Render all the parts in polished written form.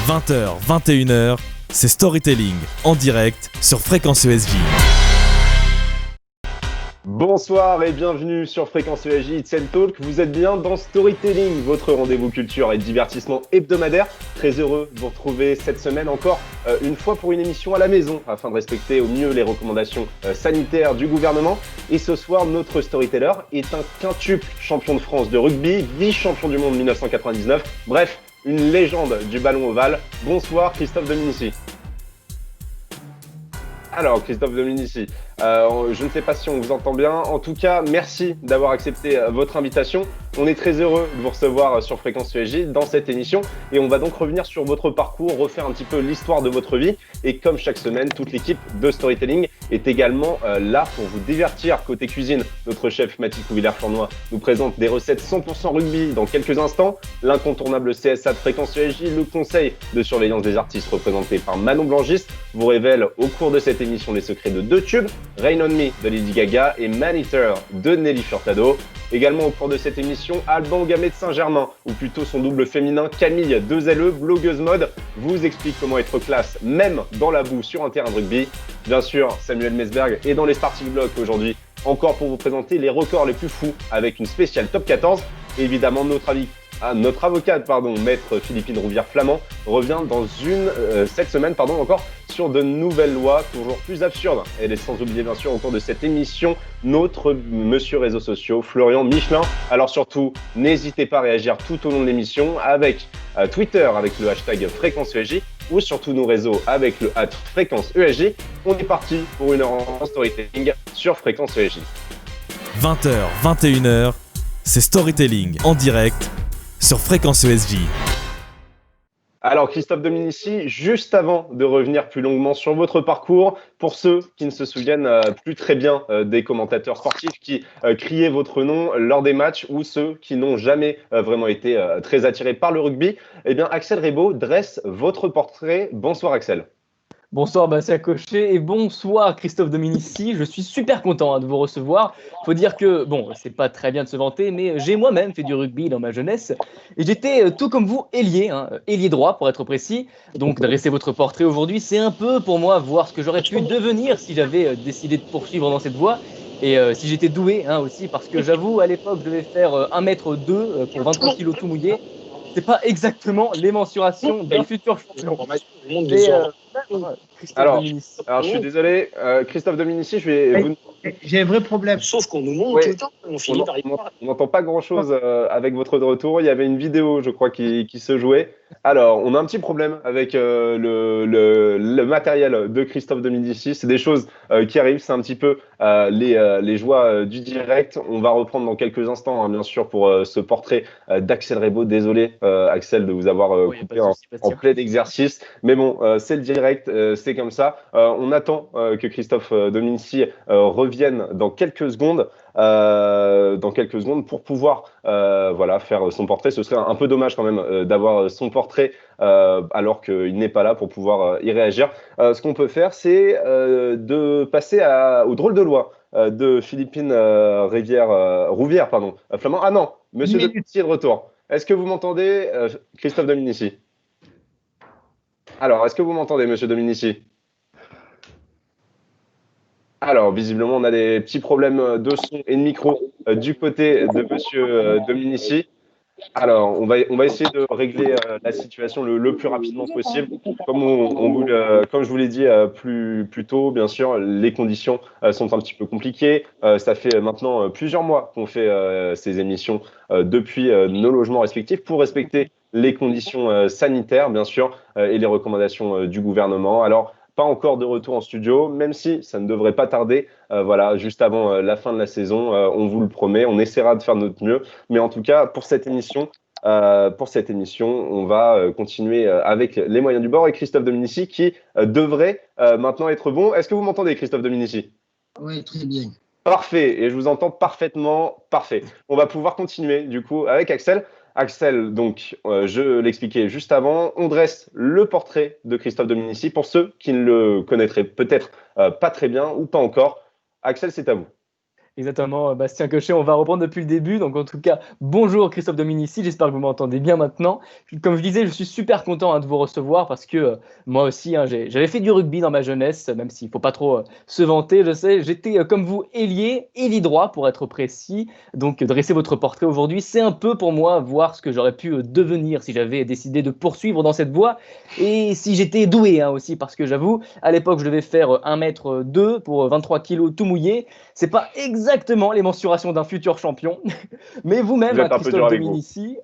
20h, 21h, c'est Storytelling en direct sur Fréquence ESJ. Bonsoir et bienvenue sur Fréquence ESJ It's and Talk. Vous êtes bien dans Storytelling, votre rendez-vous culture et divertissement hebdomadaire. Très heureux de vous retrouver cette semaine encore une fois pour une émission à la maison afin de respecter au mieux les recommandations sanitaires du gouvernement. Et ce soir, notre storyteller est un quintuple champion de France de rugby, vice-champion du monde 1999. Bref, une légende du ballon ovale. Bonsoir Christophe Dominici. Alors Christophe Dominici, je ne sais pas si on vous entend bien. En tout cas, merci d'avoir accepté votre invitation. On est très heureux de vous recevoir sur Fréquence ESJ dans cette émission et on va donc revenir sur votre parcours, refaire un petit peu l'histoire de votre vie. Et comme chaque semaine, toute l'équipe de Storytelling est également là pour vous divertir. Côté cuisine, notre chef Mathilde Couvillère-Flournoy nous présente des recettes 100% rugby dans quelques instants. L'incontournable CSA de Fréquence ESJ, le conseil de surveillance des artistes représenté par Manon Blangis, vous révèle au cours de cette émission les secrets de deux tubes, Rain on Me de Lady Gaga et Man Eater de Nelly Furtado. Également au cours de cette émission, Alban Gamay de Saint-Germain, ou plutôt son double féminin Camille 2LE, blogueuse mode, vous explique comment être classe même dans la boue sur un terrain de rugby. Bien sûr, Samuel Mesberg est dans les starting blocks aujourd'hui, encore pour vous présenter les records les plus fous avec une spéciale top 14. Et évidemment, notre avocate, maître Philippine Rouvière-Flamand, revient cette semaine encore sur de nouvelles lois toujours plus absurdes. Et sans oublier bien sûr au cours de cette émission notre monsieur réseaux sociaux, Florian Michelin. Alors surtout, n'hésitez pas à réagir tout au long de l'émission avec Twitter avec le hashtag Fréquence ESJ ou sur tous nos réseaux avec le @Fréquence ESJ. On est parti pour une heure en storytelling sur Fréquence ESJ. 20h, 21h, c'est Storytelling en direct sur Fréquence ESJ. Alors Christophe Dominici, juste avant de revenir plus longuement sur votre parcours, pour ceux qui ne se souviennent plus très bien des commentateurs sportifs qui criaient votre nom lors des matchs ou ceux qui n'ont jamais vraiment été très attirés par le rugby, eh bien Axel Rebaud dresse votre portrait. Bonsoir Axel. Bonsoir Bastien Cochet et bonsoir Christophe Dominici, je suis super content de vous recevoir. Faut dire que, c'est pas très bien de se vanter, mais j'ai moi-même fait du rugby dans ma jeunesse et j'étais tout comme vous ailier droit pour être précis. Donc dresser votre portrait aujourd'hui, c'est un peu pour moi voir ce que j'aurais pu devenir si j'avais décidé de poursuivre dans cette voie. Et si j'étais doué aussi, parce que j'avoue, à l'époque, je devais faire 1m2 pour 23 kg tout mouillé. C'est pas exactement les mensurations d'un futur champion. Alors, je suis désolé, Christophe Dominici, j'ai un vrai problème. Sauf qu'on nous montre tout le temps, on finit par y voir. On n'entend pas grand-chose avec votre de retour. Il y avait une vidéo, je crois, qui se jouait. Alors, on a un petit problème avec le matériel de Christophe Dominici. C'est des choses qui arrivent. C'est un petit peu les joies du direct. On va reprendre dans quelques instants, bien sûr, pour ce portrait d'Axel Rebaud. Désolé, Axel, de vous avoir coupé en plein exercice. Mais bon, c'est le direct, c'est comme ça. On attend que Christophe Dominici revienne dans quelques secondes. Pour pouvoir faire son portrait. Ce serait un peu dommage quand même d'avoir son portrait alors qu'il n'est pas là pour pouvoir y réagir. Ce qu'on peut faire, c'est de passer au drôle de loi de Philippine Rouvière, Flamand. Ah non, monsieur Dominici est de retour. Est-ce que vous m'entendez, Christophe Dominici? Alors, est-ce que vous m'entendez, monsieur Dominici? Alors, visiblement, on a des petits problèmes de son et de micro du côté de monsieur Dominici. Alors, on va essayer de régler la situation le plus rapidement possible. Comme je vous l'ai dit plus tôt, bien sûr, les conditions sont un petit peu compliquées. Ça fait maintenant plusieurs mois qu'on fait ces émissions depuis nos logements respectifs pour respecter les conditions sanitaires, bien sûr, et les recommandations du gouvernement. Alors, pas encore de retour en studio, même si ça ne devrait pas tarder, juste avant la fin de la saison, on vous le promet, on essaiera de faire notre mieux. Mais en tout cas, pour cette émission, on va continuer avec les moyens du bord et Christophe Dominici qui devrait maintenant être bon. Est-ce que vous m'entendez, Christophe Dominici? Oui, très bien. Parfait, et je vous entends parfaitement, parfait. On va pouvoir continuer du coup avec Axel. Axel, donc, je l'expliquais juste avant, on dresse le portrait de Christophe Dominici pour ceux qui ne le connaîtraient peut-être pas très bien ou pas encore. Axel, c'est à vous. Exactement, Bastien Cochet, on va reprendre depuis le début. Donc en tout cas, bonjour Christophe Dominici, j'espère que vous m'entendez bien maintenant. Comme je disais, je suis super content de vous recevoir parce que moi aussi, j'avais fait du rugby dans ma jeunesse, même s'il ne faut pas trop se vanter, je sais. J'étais comme vous ailier droit pour être précis. Donc dresser votre portrait aujourd'hui, c'est un peu pour moi voir ce que j'aurais pu devenir si j'avais décidé de poursuivre dans cette voie et si j'étais doué aussi, parce que j'avoue, à l'époque, je devais faire 1m2 pour 23 kg tout mouillé. C'est pas exactement les mensurations d'un futur champion, mais vous-même, Christophe Dominici,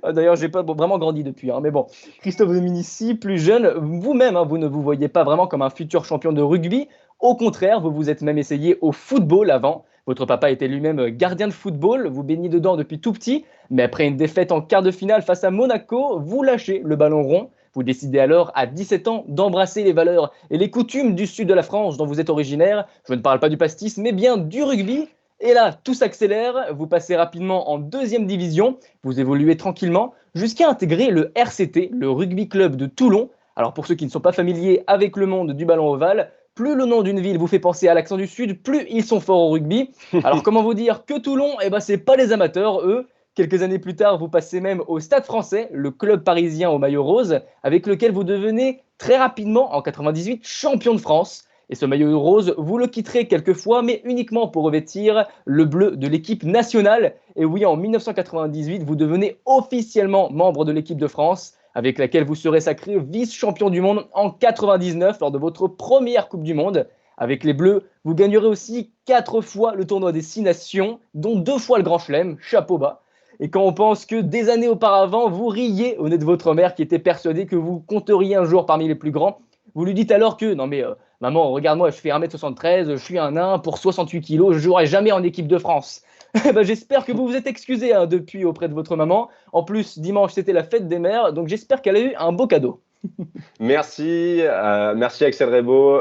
d'ailleurs, j'ai pas vraiment grandi depuis, mais bon, Christophe Dominici, plus jeune, vous-même, vous ne vous voyez pas vraiment comme un futur champion de rugby. Au contraire, vous vous êtes même essayé au football avant. Votre papa était lui-même gardien de football, vous baignez dedans depuis tout petit, mais après une défaite en quart de finale face à Monaco, vous lâchez le ballon rond. Vous décidez alors, à 17 ans, d'embrasser les valeurs et les coutumes du sud de la France dont vous êtes originaire. Je ne parle pas du pastis, mais bien du rugby. Et là, tout s'accélère. Vous passez rapidement en 2e division. Vous évoluez tranquillement jusqu'à intégrer le RCT, le rugby club de Toulon. Alors pour ceux qui ne sont pas familiers avec le monde du ballon ovale, plus le nom d'une ville vous fait penser à l'accent du sud, plus ils sont forts au rugby. Alors comment vous dire que Toulon, c'est pas les amateurs, eux. Quelques années plus tard, vous passez même au Stade Français, le club parisien au maillot rose, avec lequel vous devenez très rapidement, en 98, champion de France. Et ce maillot rose, vous le quitterez quelquefois, mais uniquement pour revêtir le bleu de l'équipe nationale. Et oui, en 1998, vous devenez officiellement membre de l'équipe de France, avec laquelle vous serez sacré vice-champion du monde en 99 lors de votre première Coupe du Monde. Avec les Bleus, vous gagnerez aussi 4 fois le tournoi des 6 nations, dont 2 fois le Grand Chelem, chapeau bas. Et quand on pense que des années auparavant, vous riez au nez de votre mère qui était persuadée que vous compteriez un jour parmi les plus grands, vous lui dites alors que « Non mais maman, regarde-moi, je fais 1m73, je suis un nain pour 68 kg, je jouerai jamais en équipe de France. » J'espère que vous vous êtes excusé depuis auprès de votre maman. En plus, dimanche, c'était la fête des mères, donc j'espère qu'elle a eu un beau cadeau. Merci Axel Rebaud.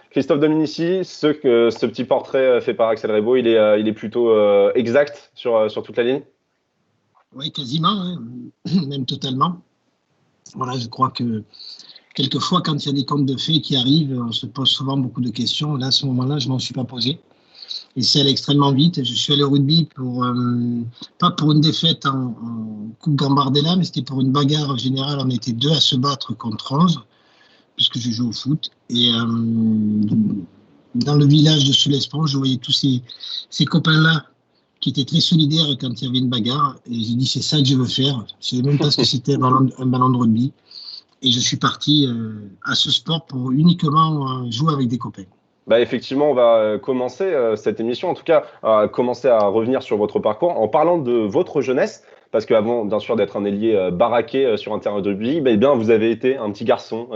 Christophe Dominici, ce petit portrait fait par Axel Rebaud, il est plutôt exact sur toute la ligne? Oui, quasiment, même totalement. Voilà, je crois que quelquefois, quand il y a des contes de fées qui arrivent, on se pose souvent beaucoup de questions. Là, à ce moment-là, je ne m'en suis pas posé. Et c'est allé extrêmement vite. Je suis allé au rugby pas pour une défaite en Coupe Gambardella, mais c'était pour une bagarre générale. On était 2 à se battre contre 11, puisque je joue au foot. Et dans le village de Soulespan, je voyais tous ces copains-là qui étaient très solidaires quand il y avait une bagarre. Et j'ai dit, c'est ça que je veux faire. Je ne savais même pas ce que c'était un ballon de rugby. Et je suis parti à ce sport pour uniquement jouer avec des copains. Effectivement, on va commencer cette émission, en tout cas, commencer à revenir sur votre parcours en parlant de votre jeunesse, parce qu'avant, bien sûr, d'être un ailier baraqué sur un terrain de rugby, vous avez été un petit garçon,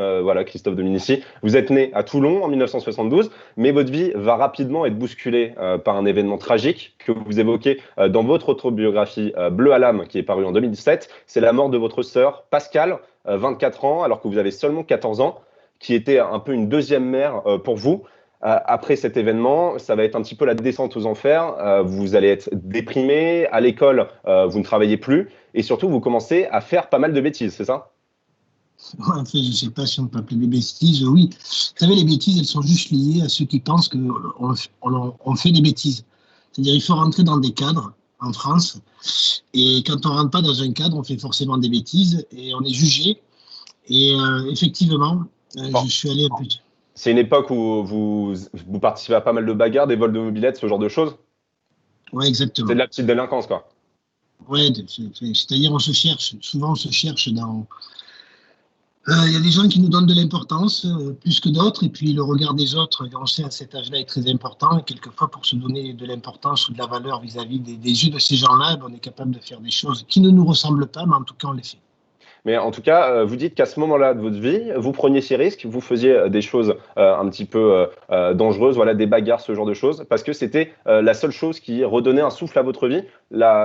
Christophe Dominici. Vous êtes né à Toulon en 1972, mais votre vie va rapidement être bousculée par un événement tragique que vous évoquez dans votre autobiographie Bleu à l'âme, qui est parue en 2017. C'est la mort de votre sœur, Pascale, 24 ans, alors que vous avez seulement 14 ans, qui était un peu une deuxième mère pour vous. Après cet événement, ça va être un petit peu la descente aux enfers. Vous allez être déprimé. À l'école, vous ne travaillez plus. Et surtout, vous commencez à faire pas mal de bêtises, c'est ça? En fait, je ne sais pas si on peut appeler des bêtises. Oui. Vous savez, les bêtises, elles sont juste liées à ceux qui pensent qu'on fait des bêtises. C'est-à-dire qu'il faut rentrer dans des cadres en France. Et quand on ne rentre pas dans un cadre, on fait forcément des bêtises et on est jugé. Et effectivement, je suis allé un peu... C'est une époque où vous participez à pas mal de bagarres, des vols de mobylettes, ce genre de choses? Oui, exactement. C'est de la petite délinquance, quoi. Oui, c'est-à-dire on se cherche. Souvent, on se cherche dans... Il y a des gens qui nous donnent de l'importance, plus que d'autres, et puis le regard des autres, on sait à cet âge-là, est très important. Et quelquefois, pour se donner de l'importance ou de la valeur vis-à-vis des yeux de ces gens-là, on est capable de faire des choses qui ne nous ressemblent pas, mais en tout cas, on les fait. Mais en tout cas, vous dites qu'à ce moment-là de votre vie, vous preniez ces risques, vous faisiez des choses un petit peu dangereuses, des bagarres, ce genre de choses, parce que c'était la seule chose qui redonnait un souffle à votre vie.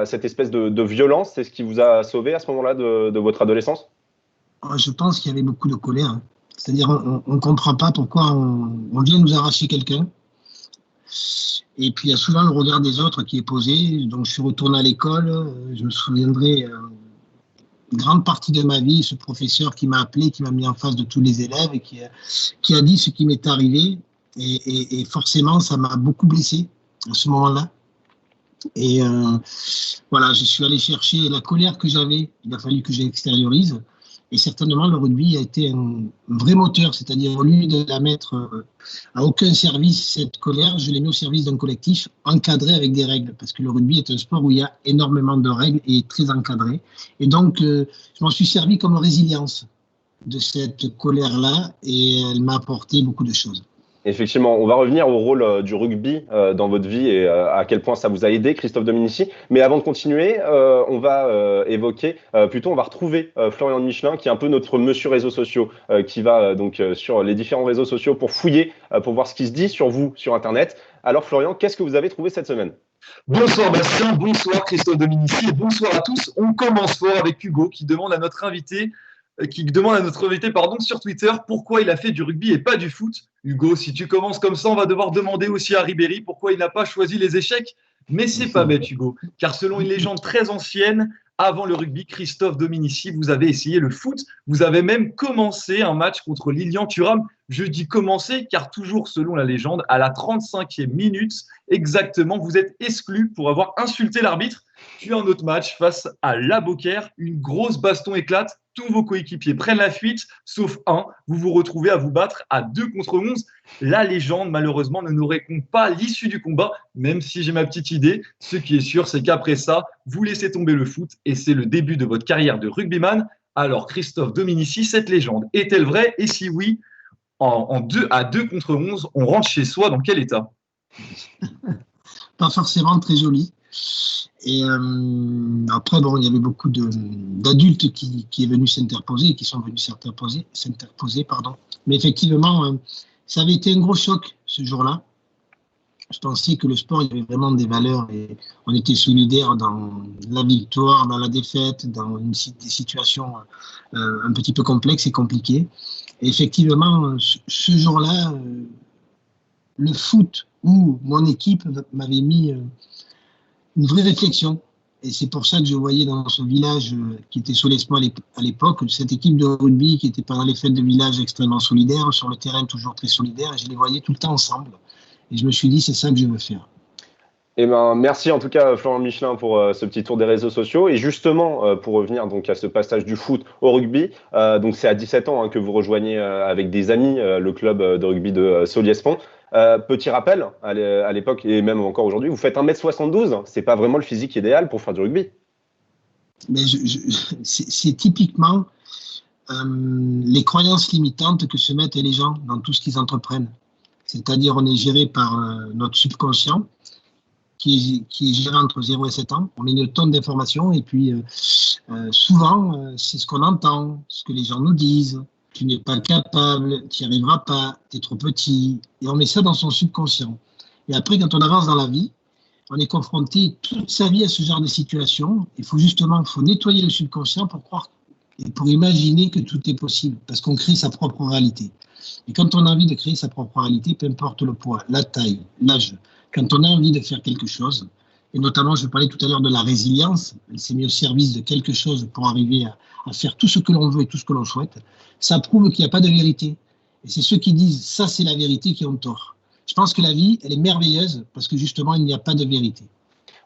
Cette espèce de violence, c'est ce qui vous a sauvé à ce moment-là de votre adolescence? Je pense qu'il y avait beaucoup de colère. C'est-à-dire, on ne comprend pas pourquoi on vient nous arracher quelqu'un. Et puis, il y a souvent le regard des autres qui est posé. Donc, je suis retourné à l'école. Je me souviendrai... une grande partie de ma vie, ce professeur qui m'a appelé, qui m'a mis en face de tous les élèves et qui a dit ce qui m'est arrivé. Et forcément, ça m'a beaucoup blessé à ce moment-là. Et voilà, je suis allé chercher la colère que j'avais, il a fallu que j'extériorise. Et certainement, le rugby a été un vrai moteur, c'est-à-dire au lieu de la mettre à aucun service, cette colère, je l'ai mis au service d'un collectif encadré avec des règles, parce que le rugby est un sport où il y a énormément de règles et très encadré. Et donc, je m'en suis servi comme résilience de cette colère-là, et elle m'a apporté beaucoup de choses. Effectivement, on va revenir au rôle du rugby dans votre vie et à quel point ça vous a aidé, Christophe Dominici. Mais avant de continuer, on va évoquer, plutôt on va retrouver Florian de Michelin, qui est un peu notre monsieur réseaux sociaux, qui va donc sur les différents réseaux sociaux pour fouiller, pour voir ce qui se dit sur vous sur Internet. Alors Florian, qu'est-ce que vous avez trouvé cette semaine ? Bonsoir Bastien, bonsoir Christophe Dominici et bonsoir à tous. On commence fort avec Hugo qui demande à notre invité sur Twitter pourquoi il a fait du rugby et pas du foot. Hugo, si tu commences comme ça, on va devoir demander aussi à Ribéry pourquoi il n'a pas choisi les échecs. Mais c'est pas bête, Hugo, car selon une légende très ancienne, avant le rugby, Christophe Dominici, vous avez essayé le foot. Vous avez même commencé un match contre Lilian Thuram. Je dis commencer car toujours selon la légende, à la 35e minute exactement, vous êtes exclu pour avoir insulté l'arbitre. Puis un autre match face à La Beaucaire, une grosse baston éclate, tous vos coéquipiers prennent la fuite, sauf un, vous vous retrouvez à vous battre à 2 contre 11. La légende, malheureusement, ne nous raconte pas l'issue du combat, même si j'ai ma petite idée. Ce qui est sûr, c'est qu'après ça, vous laissez tomber le foot et c'est le début de votre carrière de rugbyman. Alors, Christophe Dominici, cette légende est-elle vraie? Et si oui, à 2 contre 11, on rentre chez soi dans quel état? Pas forcément très joli. Et après, bon, il y avait beaucoup d'adultes qui est venu s'interposer, qui sont venus s'interposer, pardon. Mais effectivement, ça avait été un gros choc ce jour-là. Je pensais que le sport, il y avait vraiment des valeurs et on était solidaires dans la victoire, dans la défaite, dans des situations un petit peu complexes et compliquées. Et effectivement, ce jour-là, le foot ou mon équipe m'avait mis une vraie réflexion. Et c'est pour ça que je voyais dans ce village qui était Solespoir à l'époque, cette équipe de rugby qui était pendant les fêtes de village extrêmement solidaire, sur le terrain toujours très solidaire, et je les voyais tout le temps ensemble. Et je me suis dit, c'est ça que je veux faire. Eh ben, merci en tout cas Florian Michelin pour ce petit tour des réseaux sociaux. Et justement, pour revenir donc à ce passage du foot au rugby, donc c'est à 17 ans que vous rejoignez avec des amis le club de rugby de Soliespont. Petit rappel, à l'époque et même encore aujourd'hui, vous faites 1m72, c'est pas vraiment le physique idéal pour faire du rugby. Mais c'est typiquement les croyances limitantes que se mettent les gens dans tout ce qu'ils entreprennent. C'est-à-dire, on est géré par notre subconscient, qui est géré entre 0 et 7 ans. On met une tonne d'informations et puis souvent, c'est ce qu'on entend, ce que les gens nous disent. Tu n'es pas capable, tu n'y arriveras pas, tu es trop petit. Et on met ça dans son subconscient. Et après, quand on avance dans la vie, on est confronté toute sa vie à ce genre de situation. Il faut nettoyer le subconscient pour croire et pour imaginer que tout est possible, parce qu'on crée sa propre réalité. Et quand on a envie de créer sa propre réalité, peu importe le poids, la taille, l'âge, quand on a envie de faire quelque chose, et notamment, je parlais tout à l'heure de la résilience, elle s'est mise au service de quelque chose pour arriver à faire tout ce que l'on veut et tout ce que l'on souhaite, ça prouve qu'il n'y a pas de vérité. Et c'est ceux qui disent « ça, c'est la vérité » qui ont tort. Je pense que la vie, elle est merveilleuse parce que justement, il n'y a pas de vérité.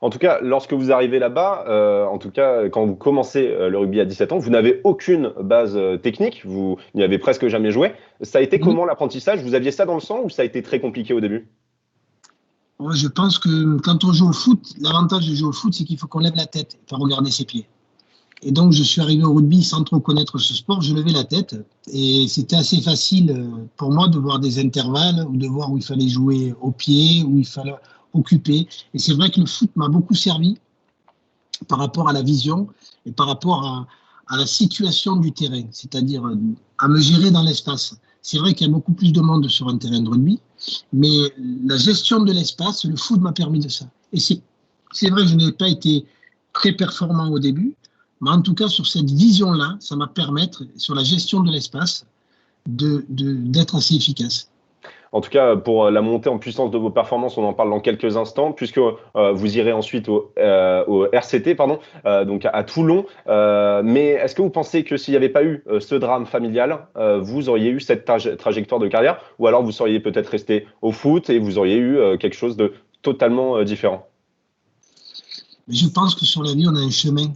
En tout cas, lorsque vous arrivez là-bas, en tout cas, quand vous commencez le rugby à 17 ans, vous n'avez aucune base technique, vous n'y avez presque jamais joué. Ça a été comment l'apprentissage? Vous aviez ça dans le sang ou ça a été très compliqué au début? Je pense que quand on joue au foot, l'avantage de jouer au foot, c'est qu'il faut qu'on lève la tête et pas regarder ses pieds. Et donc, je suis arrivé au rugby sans trop connaître ce sport, je levais la tête et c'était assez facile pour moi de voir des intervalles ou de voir où il fallait jouer au pied, où il fallait occuper. Et c'est vrai que le foot m'a beaucoup servi par rapport à la vision et par rapport à la situation du terrain, c'est-à-dire à me gérer dans l'espace. C'est vrai qu'il y a beaucoup plus de monde sur un terrain de rugby, mais la gestion de l'espace, le foot m'a permis de ça. Et c'est vrai que je n'ai pas été très performant au début, mais en tout cas, sur cette vision-là, ça m'a permis, sur la gestion de l'espace, d'être assez efficace. En tout cas, pour la montée en puissance de vos performances, on en parle dans quelques instants, puisque vous irez ensuite au RCT, pardon, donc à Toulon. Mais est-ce que vous pensez que s'il n'y avait pas eu ce drame familial, vous auriez eu cette trajectoire de carrière, ou alors vous seriez peut-être resté au foot et vous auriez eu quelque chose de totalement différent? Je pense que sur la vie, on a un chemin.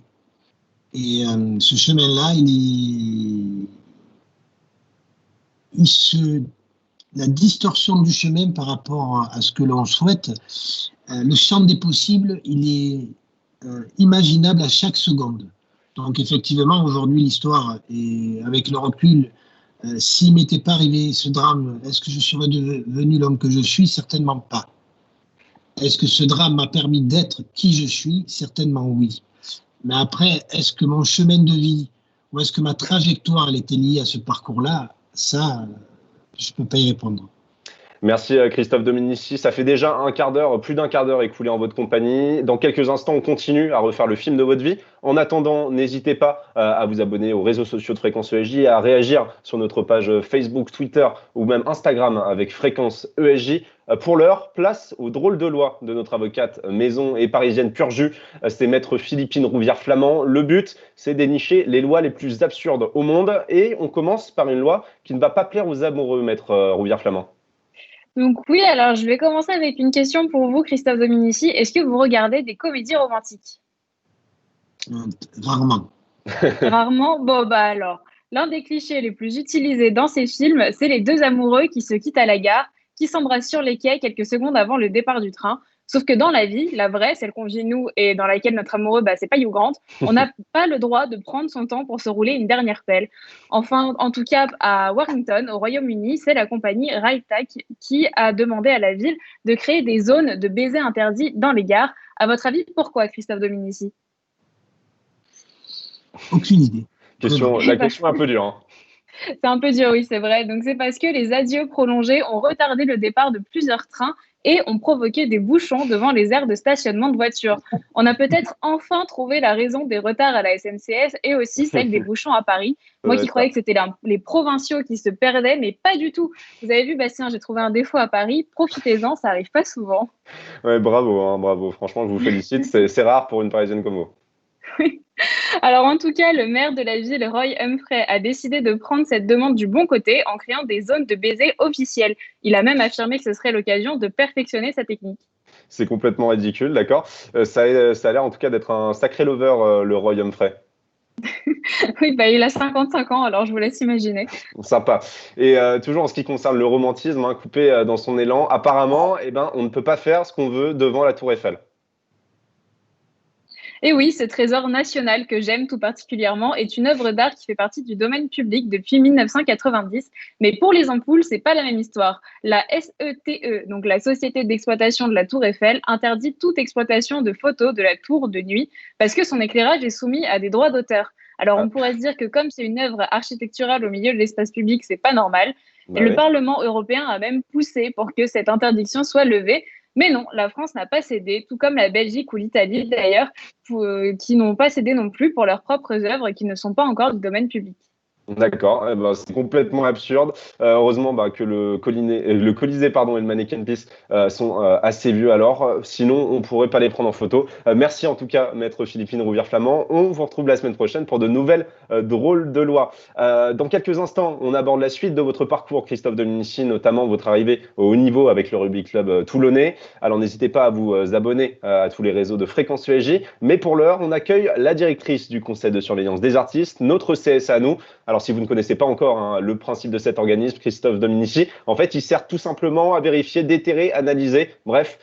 Et ce chemin-là, la distorsion du chemin par rapport à ce que l'on souhaite, le champ des possibles, il est imaginable à chaque seconde. Donc effectivement, aujourd'hui, l'histoire, et avec le recul, s'il ne m'était pas arrivé ce drame, est-ce que je serais devenu l'homme que je suis? Certainement pas. Est-ce que ce drame m'a permis d'être qui je suis? Certainement oui. Mais après, est-ce que mon chemin de vie ou est-ce que ma trajectoire elle était liée à ce parcours-là? Ça, je ne peux pas y répondre. Merci Christophe Dominici. Ça fait déjà plus d'un quart d'heure écoulé en votre compagnie. Dans quelques instants, on continue à refaire le film de votre vie. En attendant, n'hésitez pas à vous abonner aux réseaux sociaux de Fréquence ESJ et à réagir sur notre page Facebook, Twitter ou même Instagram avec Fréquence ESJ. Pour l'heure, place au drôle de loi de notre avocate maison et parisienne pur jus. C'est maître Philippine Rouvière-Flamand. Le but, c'est dénicher les lois les plus absurdes au monde. Et on commence par une loi qui ne va pas plaire aux amoureux, maître Rouvière-Flamand. Donc oui, alors je vais commencer avec une question pour vous, Christophe Dominici. Est-ce que vous regardez des comédies romantiques? Rarement. Rarement? Bon, bah alors, l'un des clichés les plus utilisés dans ces films, c'est les deux amoureux qui se quittent à la gare, qui s'embrassent sur les quais quelques secondes avant le départ du train. Sauf que dans la vie, la vraie, celle qu'on vit nous et dans laquelle notre amoureux, c'est pas Hugh Grant, on n'a pas le droit de prendre son temps pour se rouler une dernière pelle. Enfin, en tout cas, à Warrington, au Royaume-Uni, c'est la compagnie RightTac qui a demandé à la ville de créer des zones de baisers interdits dans les gares. À votre avis, pourquoi, Christophe Dominici? Aucune idée. La question est un peu dure. Hein. C'est un peu dur, oui, c'est vrai. Donc, c'est parce que les adieux prolongés ont retardé le départ de plusieurs trains et ont provoqué des bouchons devant les aires de stationnement de voitures. On a peut-être enfin trouvé la raison des retards à la SNCF et aussi celle des bouchons à Paris. Moi qui croyais que c'était les provinciaux qui se perdaient, mais pas du tout. Vous avez vu, Bastien, j'ai trouvé un défaut à Paris. Profitez-en, ça arrive pas souvent. Ouais, bravo, bravo. Franchement, je vous félicite. C'est rare pour une Parisienne comme vous. Oui. Alors en tout cas, le maire de la ville, Roy Humphrey, a décidé de prendre cette demande du bon côté en créant des zones de baiser officielles. Il a même affirmé que ce serait l'occasion de perfectionner sa technique. C'est complètement ridicule, d'accord. Ça a l'air en tout cas d'être un sacré lover, le Roy Humphrey. Oui, il a 55 ans, alors je vous laisse imaginer. Sympa. Et toujours en ce qui concerne le romantisme, coupé dans son élan, apparemment, on ne peut pas faire ce qu'on veut devant la Tour Eiffel. Et oui, ce trésor national que j'aime tout particulièrement est une œuvre d'art qui fait partie du domaine public depuis 1990. Mais pour les ampoules, c'est pas la même histoire. La SETE, donc la Société d'exploitation de la Tour Eiffel, interdit toute exploitation de photos de la tour de nuit parce que son éclairage est soumis à des droits d'auteur. Alors on pourrait se dire que comme c'est une œuvre architecturale au milieu de l'espace public, c'est pas normal. Le Parlement européen a même poussé pour que cette interdiction soit levée. Mais non, la France n'a pas cédé, tout comme la Belgique ou l'Italie d'ailleurs, qui n'ont pas cédé non plus pour leurs propres œuvres et qui ne sont pas encore du domaine public. D'accord, c'est complètement absurde. Heureusement que le Colisée et le Mannequin Peace sont assez vieux alors. Sinon, on ne pourrait pas les prendre en photo. Merci en tout cas, maître Philippine Rouvière-Flamand. On vous retrouve la semaine prochaine pour de nouvelles drôles de lois. Dans quelques instants, on aborde la suite de votre parcours, Christophe Dominici, notamment votre arrivée au haut niveau avec le Rugby Club toulonnais. Alors n'hésitez pas à vous abonner à tous les réseaux de Fréquence ESJ. Mais pour l'heure, on accueille la directrice du Conseil de surveillance des artistes, notre CSA à nous. Alors, si vous ne connaissez pas encore le principe de cet organisme, Christophe Dominici, en fait, il sert tout simplement à vérifier, déterrer, analyser, bref,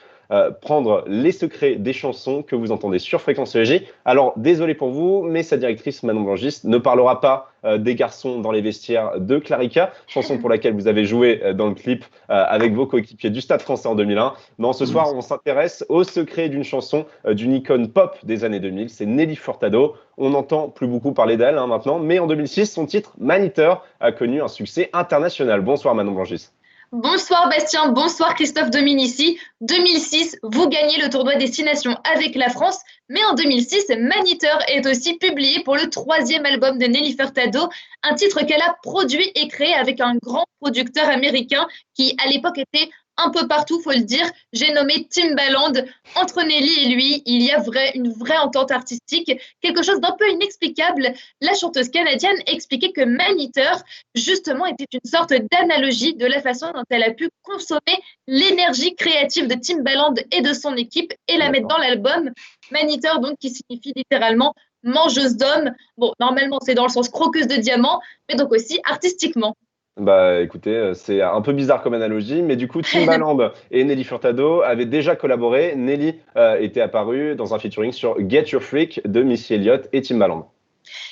prendre les secrets des chansons que vous entendez sur Fréquence ESJ. Alors, désolé pour vous, mais sa directrice, Manon Blangis, ne parlera pas des garçons dans les vestiaires de Clarica, chanson pour laquelle vous avez joué dans le clip avec vos coéquipiers du Stade Français en 2001. Non, ce soir, on s'intéresse aux secrets d'une chanson d'une icône pop des années 2000, c'est Nelly Furtado. On n'entend plus beaucoup parler d'elle maintenant, mais en 2006, son titre, Maniteur, a connu un succès international. Bonsoir Manon Blangis. Bonsoir Bastien, bonsoir Christophe Dominici. 2006, vous gagnez le tournoi Destination avec la France, mais en 2006, Maniteur est aussi publié pour le 3e album de Nelly Furtado, un titre qu'elle a produit et créé avec un grand producteur américain qui à l'époque était un peu partout, faut le dire. J'ai nommé Timbaland. Entre Nelly et lui, il y a une vraie entente artistique, quelque chose d'un peu inexplicable. La chanteuse canadienne expliquait que Maniteur, justement, était une sorte d'analogie de la façon dont elle a pu consommer l'énergie créative de Timbaland et de son équipe et la mettre dans l'album. Maniteur, donc, qui signifie littéralement mangeuse d'hommes. Bon, normalement, c'est dans le sens croqueuse de diamants, mais donc aussi artistiquement. Bah écoutez, c'est un peu bizarre comme analogie, mais du coup, Timbaland et Nelly Furtado avaient déjà collaboré. Nelly était apparue dans un featuring sur Get Your Freak de Missy Elliott et Timbaland.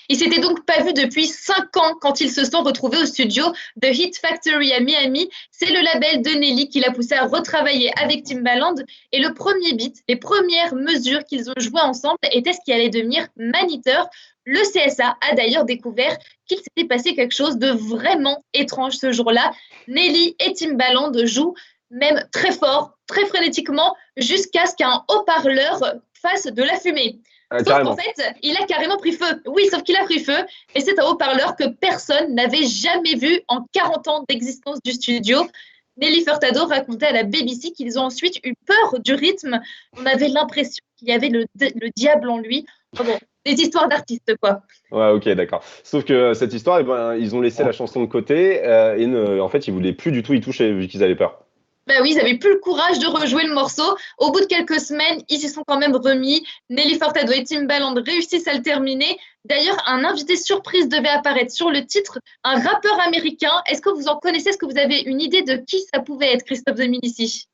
Ils s'étaient donc pas vus depuis 5 ans quand ils se sont retrouvés au studio de Hit Factory à Miami. C'est le label de Nelly qui l'a poussé à retravailler avec Timbaland. Et le premier beat, les premières mesures qu'ils ont jouées ensemble étaient ce qui allait devenir Maniteur. Le CSA a d'ailleurs découvert qu'il s'était passé quelque chose de vraiment étrange ce jour-là. Nelly et Timbaland jouent même très fort, très frénétiquement, jusqu'à ce qu'un haut-parleur fasse de la fumée. Sauf qu'en fait, il a carrément pris feu. Oui, sauf qu'il a pris feu. Et c'est un haut-parleur que personne n'avait jamais vu en 40 ans d'existence du studio. Nelly Furtado racontait à la BBC qu'ils ont ensuite eu peur du rythme. On avait l'impression qu'il y avait le diable en lui. Enfin bon, des histoires d'artistes, quoi. Ouais, ok, d'accord. Sauf que cette histoire, eh ben, ils ont laissé la chanson de côté et en fait, ils voulaient plus du tout y toucher vu qu'ils avaient peur. Ben oui, ils n'avaient plus le courage de rejouer le morceau. Au bout de quelques semaines, ils s'y sont quand même remis. Nelly Furtado et Timbaland réussissent à le terminer. D'ailleurs, un invité surprise devait apparaître sur le titre, un rappeur américain. Est-ce que vous en connaissez? Est-ce que vous avez une idée de qui ça pouvait être, Christophe Dominici?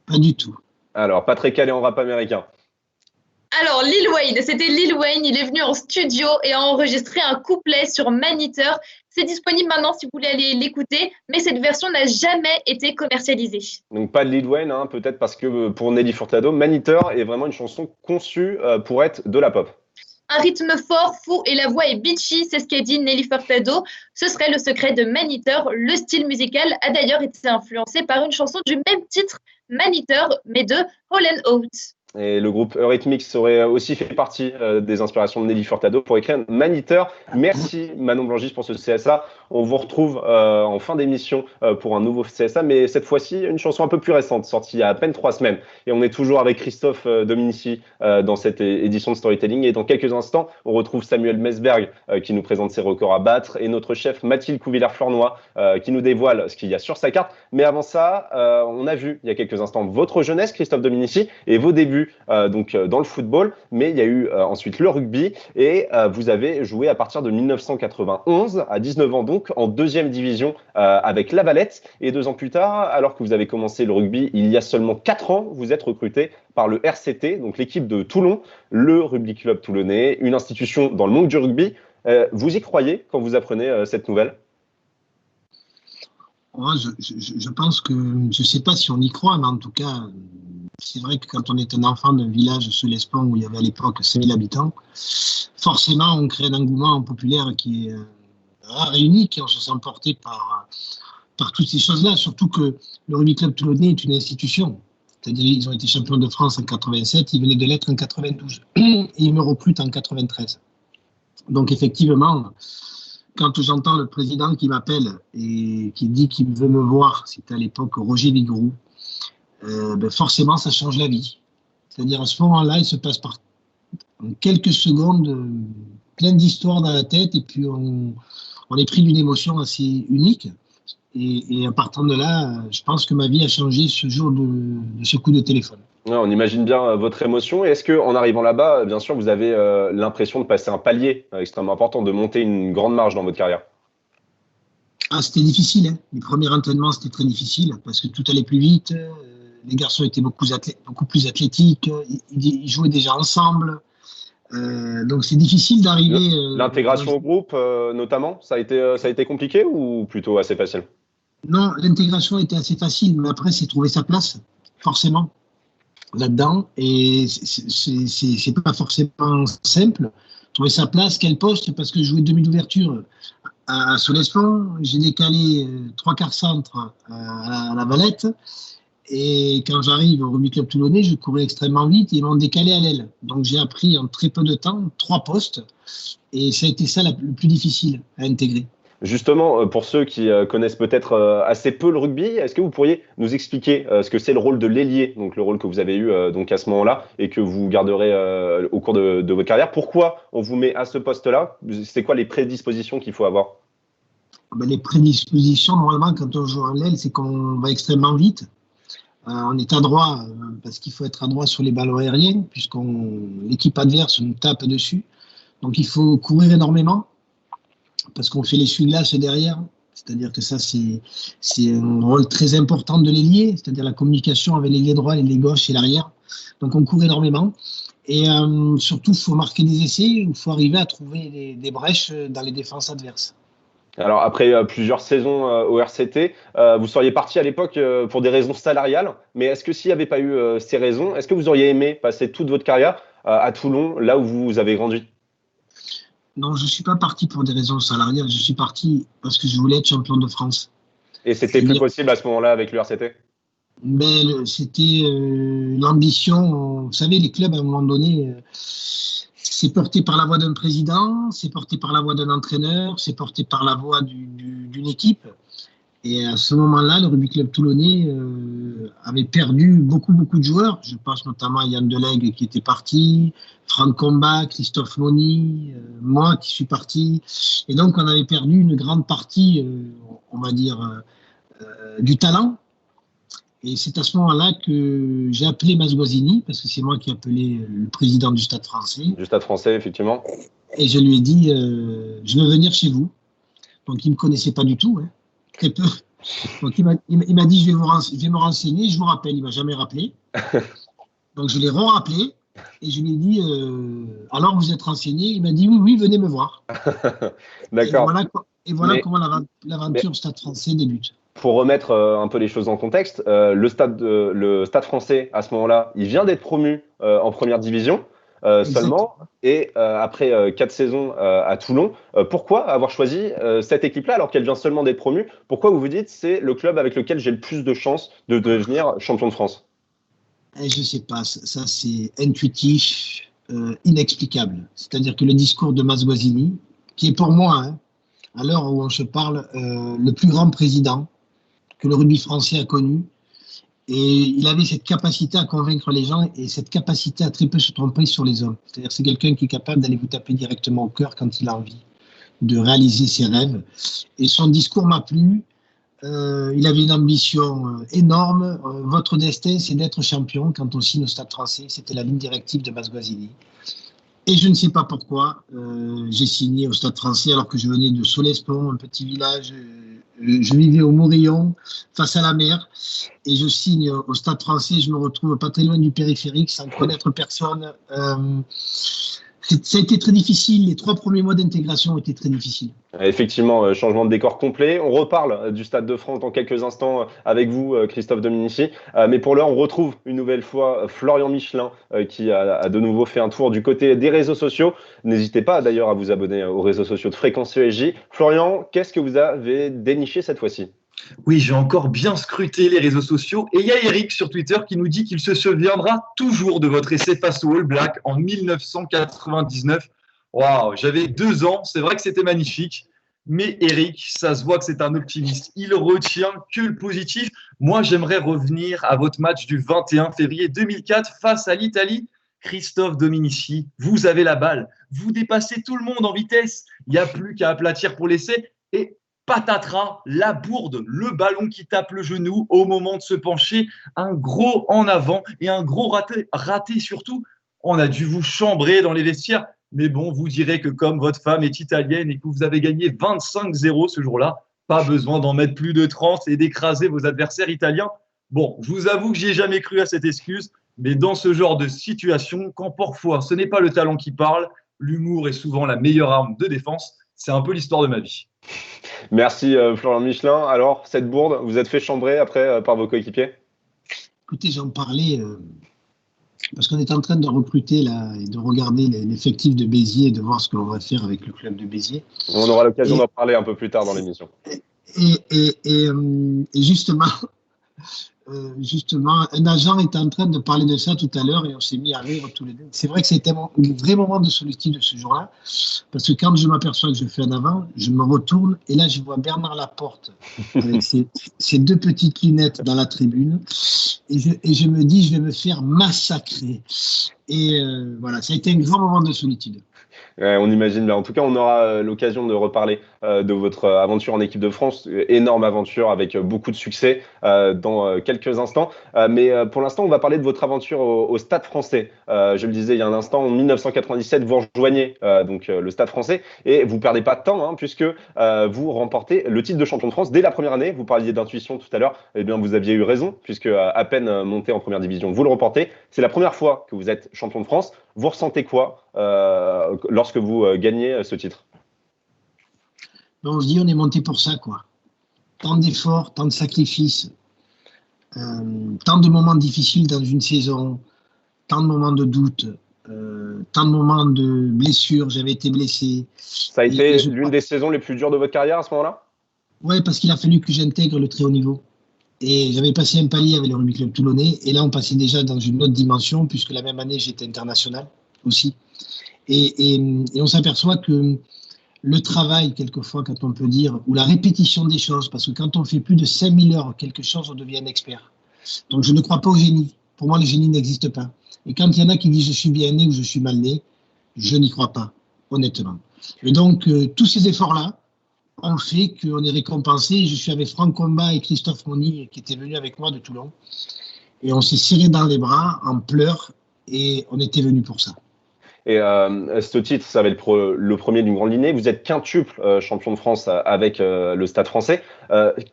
Pas du tout. Alors, pas très calé en rap américain. Alors, Lil Wayne, c'était Lil Wayne. Il est venu en studio et a enregistré un couplet sur Maniteur. C'est disponible maintenant si vous voulez aller l'écouter, mais cette version n'a jamais été commercialisée. Donc pas de Lil Wayne, hein, peut-être parce que pour Nelly Furtado, Maniteur est vraiment une chanson conçue pour être de la pop. Un rythme fort, fou et la voix est bitchy, c'est ce qu'a dit Nelly Furtado. Ce serait le secret de Maniteur. Le style musical a d'ailleurs été influencé par une chanson du même titre, Maniteur, mais de Hall & Oates. Et le groupe Eurythmics aurait aussi fait partie des inspirations de Nelly Furtado pour écrire Maniteur. Merci Manon Blangis pour ce CSA. On vous retrouve en fin d'émission pour un nouveau CSA, mais cette fois-ci une chanson un peu plus récente, sortie il y a à peine 3 semaines. Et on est toujours avec Christophe Dominici dans cette édition de Storytelling. Et dans quelques instants, on retrouve Samuel Mesberg qui nous présente ses records à battre et notre chef Mathilde Couvillère-Flornoy qui nous dévoile ce qu'il y a sur sa carte. Mais avant ça, on a vu il y a quelques instants votre jeunesse, Christophe Dominici, et vos débuts donc dans le football, mais il y a eu ensuite le rugby et vous avez joué à partir de 1991, à 19 ans donc, en 2e division avec La Valette. Et 2 ans plus tard, alors que vous avez commencé le rugby il y a seulement 4 ans, vous êtes recruté par le RCT, donc l'équipe de Toulon, le Rugby Club toulonnais, une institution dans le monde du rugby. Vous y croyez quand vous apprenez cette nouvelle? Je pense que, je ne sais pas si on y croit, mais en tout cas, c'est vrai que quand on est un enfant d'un village sous l'Espont où il y avait à l'époque 5000 habitants, forcément on crée un engouement populaire qui est rare et unique et on se sent porté par toutes ces choses-là, surtout que le Rugby Club toulonnais est une institution. C'est-à-dire ils ont été champions de France en 87, ils venaient de l'être en 92 et ils me recrutent en 93. Donc effectivement, quand j'entends le président qui m'appelle et qui dit qu'il veut me voir, c'était à l'époque Roger Vigouroux, forcément ça change la vie. C'est-à-dire à ce moment-là, il se passe en quelques secondes plein d'histoires dans la tête et puis on est pris d'une émotion assez unique. Et à partir de là, je pense que ma vie a changé ce jour de ce coup de téléphone. Ouais, on imagine bien votre émotion. Et est-ce qu'en arrivant là-bas, bien sûr, vous avez l'impression de passer un palier extrêmement important, de monter une grande marche dans votre carrière? C'était difficile. Hein. Les premiers entraînements, c'était très difficile parce que tout allait plus vite. Les garçons étaient beaucoup plus athlétiques. Ils jouaient déjà ensemble. Donc c'est difficile d'arriver. L'intégration au groupe, notamment, ça a été compliqué ou plutôt assez facile? Non, l'intégration était assez facile, mais après c'est trouver sa place, forcément, là-dedans. Et c'est pas forcément simple. Trouver sa place, quel poste? Parce que jouer demi d'ouverture à Solespont, j'ai décalé 3/4 centre à la Valette. Et quand j'arrive au Rugby Club Toulonnais, je courais extrêmement vite et ils m'ont décalé à l'aile. Donc j'ai appris en très peu de temps 3 postes et ça a été ça le plus difficile à intégrer. Justement, pour ceux qui connaissent peut-être assez peu le rugby, est-ce que vous pourriez nous expliquer ce que c'est le rôle de l'ailier, donc le rôle que vous avez eu donc à ce moment-là et que vous garderez au cours de votre carrière? Pourquoi on vous met à ce poste-là? C'est quoi les prédispositions qu'il faut avoir? Les prédispositions, normalement, quand on joue à l'aile, c'est qu'on va extrêmement vite. On est adroit parce qu'il faut être adroit sur les ballons aériens puisque l'équipe adverse nous tape dessus. Donc il faut courir énormément parce qu'on fait l'essuie-glace derrière. C'est-à-dire que ça, c'est un rôle très important de l'ailier, c'est-à-dire la communication avec l'ailier droit, l'ailier gauche et l'arrière. Donc on court énormément. Et surtout, il faut marquer des essais, il faut arriver à trouver des brèches dans les défenses adverses. Alors après plusieurs saisons au RCT, vous seriez parti à l'époque pour des raisons salariales, mais est-ce que s'il n'y avait pas eu ces raisons, est-ce que vous auriez aimé passer toute votre carrière à Toulon, là où vous avez grandi? Non, je ne suis pas parti pour des raisons salariales, je suis parti parce que je voulais être champion de France. Et c'était plus possible à ce moment-là avec le RCT? C'était l'ambition. Vous savez, les clubs, à un moment donné, c'est porté par la voix d'un président, c'est porté par la voix d'un entraîneur, c'est porté par la voix d'une équipe. Et à ce moment-là, le Rugby Club Toulonnais avait perdu beaucoup de joueurs. Je pense notamment à Yann Delegue qui était parti, Franck Combat, Christophe Moni, moi qui suis parti. Et donc, on avait perdu une grande partie, on va dire, du talent. Et c'est à ce moment-là que j'ai appelé Masgoisini, parce que c'est moi qui ai appelé le président du Stade français. Du Stade français, effectivement. Et je lui ai dit, je veux venir chez vous. Donc, il ne me connaissait pas du tout, hein, très peu. Donc, il m'a dit, je vais me renseigner, je vous rappelle. Il ne m'a jamais rappelé. Donc, je l'ai rappelé et je lui ai dit, alors vous êtes renseigné? Il m'a dit, oui, venez me voir. D'accord. Et voilà comment l'aventure au Stade français débute. Pour remettre un peu les choses en contexte, le Stade français, à ce moment-là, il vient d'être promu en première division seulement. Et après 4 saisons à Toulon, pourquoi avoir choisi cette équipe-là alors qu'elle vient seulement d'être promue? Pourquoi vous vous dites c'est le club avec lequel j'ai le plus de chances de devenir champion de France? Je ne sais pas, ça c'est intuitif, inexplicable. C'est-à-dire que le discours de Masgoisini, qui est pour moi, à l'heure où on se parle, le plus grand président que le rugby français a connu. Et il avait cette capacité à convaincre les gens et cette capacité à très peu se tromper sur les hommes. C'est-à-dire que c'est quelqu'un qui est capable d'aller vous taper directement au cœur quand il a envie de réaliser ses rêves. Et son discours m'a plu. Il avait une ambition énorme. Votre destin, c'est d'être champion. Quand on signe au Stade français, c'était la ligne directive de Masgoisini. Et je ne sais pas pourquoi j'ai signé au Stade français alors que je venais de Solespont, un petit village. Je vivais au Morillon, face à la mer. Et je signe au Stade français. Je me retrouve pas très loin du périphérique, sans connaître personne. Ça a été très difficile. Les 3 premiers mois d'intégration ont été très difficiles. Effectivement, changement de décor complet. On reparle du Stade de France dans quelques instants avec vous, Christophe Dominici. Mais pour l'heure, on retrouve une nouvelle fois Florian Michelin qui a de nouveau fait un tour du côté des réseaux sociaux. N'hésitez pas d'ailleurs à vous abonner aux réseaux sociaux de Fréquence ESJ. Florian, qu'est-ce que vous avez déniché cette fois-ci? Oui, j'ai encore bien scruté les réseaux sociaux et il y a Eric sur Twitter qui nous dit qu'il se souviendra toujours de votre essai face aux All Blacks en 1999. Waouh, j'avais 2 ans, c'est vrai que c'était magnifique, mais Eric, ça se voit que c'est un optimiste. Il retient que le positif. Moi, j'aimerais revenir à votre match du 21 février 2004 face à l'Italie. Christophe Dominici, vous avez la balle, vous dépassez tout le monde en vitesse, il n'y a plus qu'à aplatir pour l'essai et patatras, la bourde, le ballon qui tape le genou au moment de se pencher, un gros en avant et un gros raté surtout. On a dû vous chambrer dans les vestiaires, mais bon, vous direz que comme votre femme est italienne et que vous avez gagné 25-0 ce jour-là, pas besoin d'en mettre plus de 30 et d'écraser vos adversaires italiens. Bon, je vous avoue que j'y ai jamais cru à cette excuse, mais dans ce genre de situation, quand parfois ce n'est pas le talent qui parle, l'humour est souvent la meilleure arme de défense. C'est un peu l'histoire de ma vie. Merci Florian Michelin. Alors, cette bourde, vous êtes fait chambrer après par vos coéquipiers? Écoutez, j'en parlais parce qu'on est en train de recruter là, et de regarder l'effectif de Béziers et de voir ce que l'on va faire avec le club de Béziers. On aura l'occasion d'en parler un peu plus tard dans l'émission. Et justement, un agent était en train de parler de ça tout à l'heure et on s'est mis à rire tous les deux. C'est vrai que c'était un vrai moment de solitude de ce jour-là, parce que quand je m'aperçois que je fais un avant, je me retourne et là je vois Bernard Laporte avec ses deux petites lunettes dans la tribune et je me dis je vais me faire massacrer. Et voilà, ça a été un grand moment de solitude. Ouais, on imagine bien. En tout cas, on aura l'occasion de reparler de votre aventure en équipe de France. Énorme aventure avec beaucoup de succès dans quelques instants. Mais pour l'instant, on va parler de votre aventure au Stade français. Je le disais il y a un instant, en 1997, vous rejoignez donc le Stade français et vous perdez pas de temps puisque vous remportez le titre de champion de France dès la première année. Vous parliez d'intuition tout à l'heure. Eh bien, vous aviez eu raison puisque à peine monté en première division, vous le remportez. C'est la première fois que vous êtes champion de France. Vous ressentez quoi lorsque vous gagnez ce titre? On se dit on est monté pour ça, quoi. Tant d'efforts, tant de sacrifices, tant de moments difficiles dans une saison, tant de moments de doute, tant de moments de blessures. J'avais été blessé. Ça a été l'une des saisons les plus dures de votre carrière à ce moment-là? Oui, parce qu'il a fallu que j'intègre le très haut niveau. Et j'avais passé un palier avec le Rugby Club Toulonnais. Et là, on passait déjà dans une autre dimension, puisque la même année, j'étais international aussi. Et on s'aperçoit que le travail, quelquefois, quand on peut dire, ou la répétition des choses, parce que quand on fait plus de 5000 heures quelque chose, on devient un expert. Donc, je ne crois pas au génie. Pour moi, le génie n'existe pas. Et quand il y en a qui disent je suis bien né ou je suis mal né, je n'y crois pas, honnêtement. Et donc, tous ces efforts-là ont fait qu'on est récompensé. Je suis avec Franck Combat et Christophe Moni, qui étaient venus avec moi de Toulon. Et on s'est serré dans les bras, en pleurs, et on était venus pour ça. Et ce titre, ça va être le premier d'une grande lignée. Vous êtes quintuple champion de France avec le Stade français.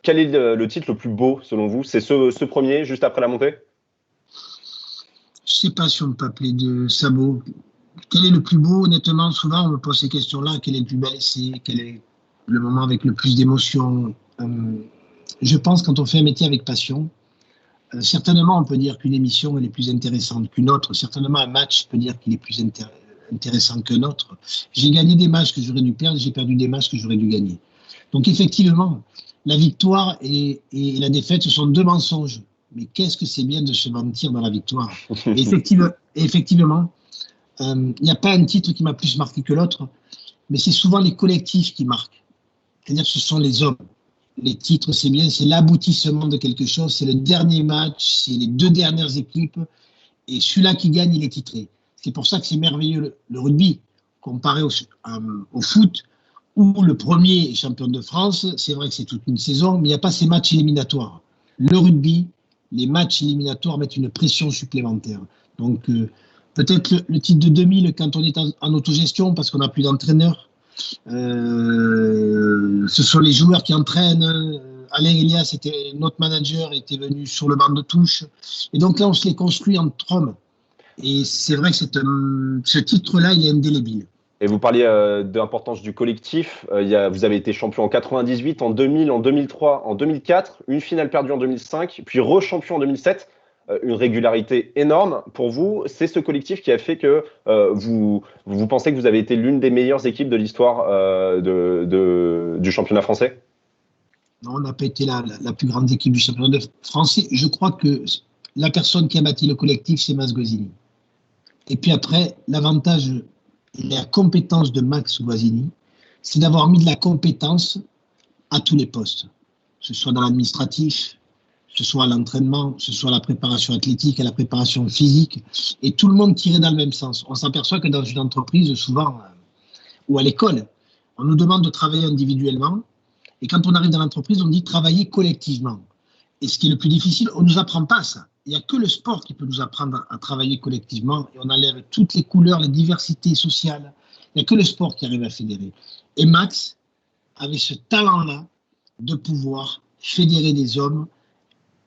Quel est le titre le plus beau selon vous? C'est ce premier, juste après la montée? Je ne sais pas si on peut appeler de sabot. Quel est le plus beau? Honnêtement, souvent on me pose ces questions-là. Quel est le plus bel essai? Quel est le moment avec le plus d'émotion? Je pense quand on fait un métier avec passion, certainement on peut dire qu'une émission elle est plus intéressante qu'une autre. Certainement un match peut dire qu'il est plus intéressant qu'un autre. J'ai gagné des matchs que j'aurais dû perdre, j'ai perdu des matchs que j'aurais dû gagner. Donc effectivement, la victoire et la défaite, ce sont deux mensonges. Mais qu'est-ce que c'est bien de se mentir dans la victoire. Et effectivement, il n'y a pas un titre qui m'a plus marqué que l'autre, mais c'est souvent les collectifs qui marquent. C'est-à-dire que ce sont les hommes. Les titres, c'est bien, c'est l'aboutissement de quelque chose, c'est le dernier match, c'est les deux dernières équipes, et celui-là qui gagne, il est titré. C'est pour ça que c'est merveilleux le rugby, comparé au foot, où le premier est champion de France. C'est vrai que c'est toute une saison, mais il n'y a pas ces matchs éliminatoires. Le rugby, les matchs éliminatoires mettent une pression supplémentaire. Donc, peut-être le titre de 2000, quand on est en autogestion, parce qu'on n'a plus d'entraîneur, ce sont les joueurs qui entraînent. Alain Elias, notre manager, était venu sur le banc de touche. Et donc là, on se les construit entre hommes. Et c'est vrai que ce titre-là, il est indélébile. Et vous parliez de l'importance du collectif. Vous avez été champion en 98, en 2000, en 2003, en 2004, une finale perdue en 2005, puis re-champion en 2007. Une régularité énorme. Pour vous, c'est ce collectif qui a fait que vous pensez que vous avez été l'une des meilleures équipes de l'histoire du championnat français? Non, on n'a pas été la plus grande équipe du championnat français. Je crois que la personne qui a bâti le collectif, c'est Max Guazzini. Et puis après, l'avantage et la compétence de Max Guazzini, c'est d'avoir mis de la compétence à tous les postes, que ce soit dans l'administratif, que ce soit à l'entraînement, que ce soit à la préparation athlétique, à la préparation physique, et tout le monde tirait dans le même sens. On s'aperçoit que dans une entreprise, souvent, ou à l'école, on nous demande de travailler individuellement, et quand on arrive dans l'entreprise, on dit travailler collectivement. Et ce qui est le plus difficile, on ne nous apprend pas ça. Il n'y a que le sport qui peut nous apprendre à travailler collectivement, et on enlève toutes les couleurs, les diversités sociales. Il n'y a que le sport qui arrive à fédérer. Et Max avait ce talent-là de pouvoir fédérer des hommes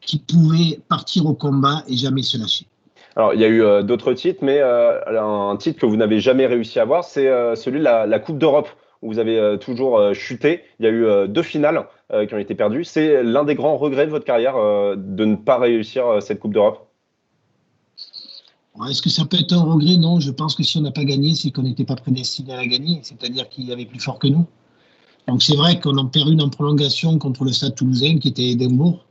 qui pouvaient partir au combat et jamais se lâcher. Alors, il y a eu d'autres titres, mais un titre que vous n'avez jamais réussi à avoir, c'est celui de la Coupe d'Europe, où vous avez toujours chuté. Il y a eu 2 finales qui ont été perdues. C'est l'un des grands regrets de votre carrière de ne pas réussir cette Coupe d'Europe? Est-ce que ça peut être un regret? Non, je pense que si on n'a pas gagné, c'est qu'on n'était pas prédestiné à la gagner, c'est-à-dire qu'il y avait plus fort que nous. Donc c'est vrai qu'on en perd une en prolongation contre le Stade Toulousain qui était Édimbourg.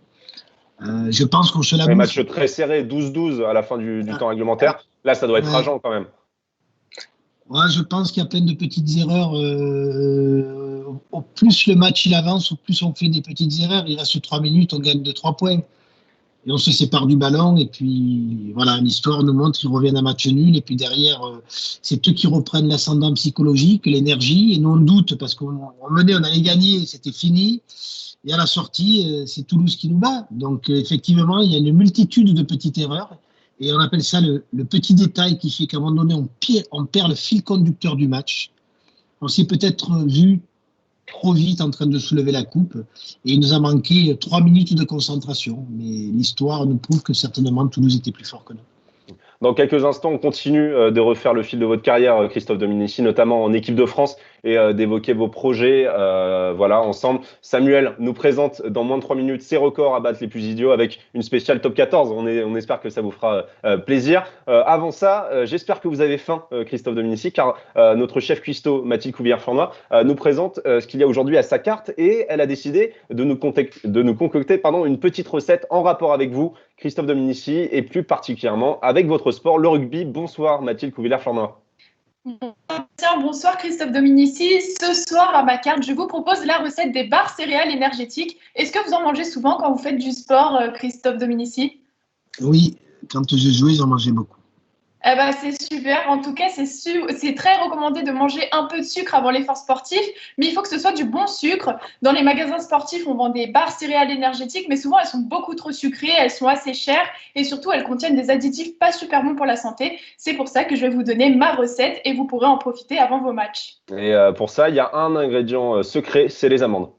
Je pense qu'on se la bouffe. Un match très serré, 12-12 à la fin du temps réglementaire. Là, ça doit être rageant quand même. Ouais, je pense qu'il y a plein de petites erreurs. Au plus le match il avance, au plus on fait des petites erreurs. Il reste 3 minutes, on gagne de 3 points. Et on se sépare du ballon. Et puis, voilà, l'histoire nous montre qu'ils reviennent à match nul. Et puis derrière, c'est eux qui reprennent l'ascendant psychologique, l'énergie. Et nous, on doute parce qu'on menait, on allait gagner, c'était fini. Et à la sortie, c'est Toulouse qui nous bat. Donc, effectivement, il y a une multitude de petites erreurs. Et on appelle ça le petit détail qui fait qu'à un moment donné, on perd le fil conducteur du match. On s'est peut-être vu trop vite en train de soulever la coupe. Et il nous a manqué 3 minutes de concentration. Mais l'histoire nous prouve que certainement Toulouse était plus fort que nous. Dans quelques instants, on continue de refaire le fil de votre carrière, Christophe Dominici, notamment en équipe de France, et d'évoquer vos projets voilà, ensemble. Samuel nous présente dans moins de 3 minutes ses records à battre les plus idiots avec une spéciale top 14. On espère que ça vous fera plaisir. Avant ça, j'espère que vous avez faim, Christophe Dominici, car notre chef cuistot, Mathilde Couvillière-Flornois, nous présente ce qu'il y a aujourd'hui à sa carte et elle a décidé de nous concocter une petite recette en rapport avec vous, Christophe Dominici, et plus particulièrement avec votre sport, le rugby. Bonsoir Mathilde Couvillière-Flornois. Bonsoir Christophe Dominici. Ce soir à ma carte, je vous propose la recette des barres céréales énergétiques. Est-ce que vous en mangez souvent quand vous faites du sport, Christophe Dominici? Oui, quand je jouais, j'en mangeais beaucoup. Eh ben, c'est super. En tout cas, c'est très recommandé de manger un peu de sucre avant l'effort sportif, mais il faut que ce soit du bon sucre. Dans les magasins sportifs, on vend des barres céréales énergétiques, mais souvent elles sont beaucoup trop sucrées, elles sont assez chères et surtout elles contiennent des additifs pas super bons pour la santé. C'est pour ça que je vais vous donner ma recette et vous pourrez en profiter avant vos matchs. Et pour ça, il y a un ingrédient secret, c'est les amandes.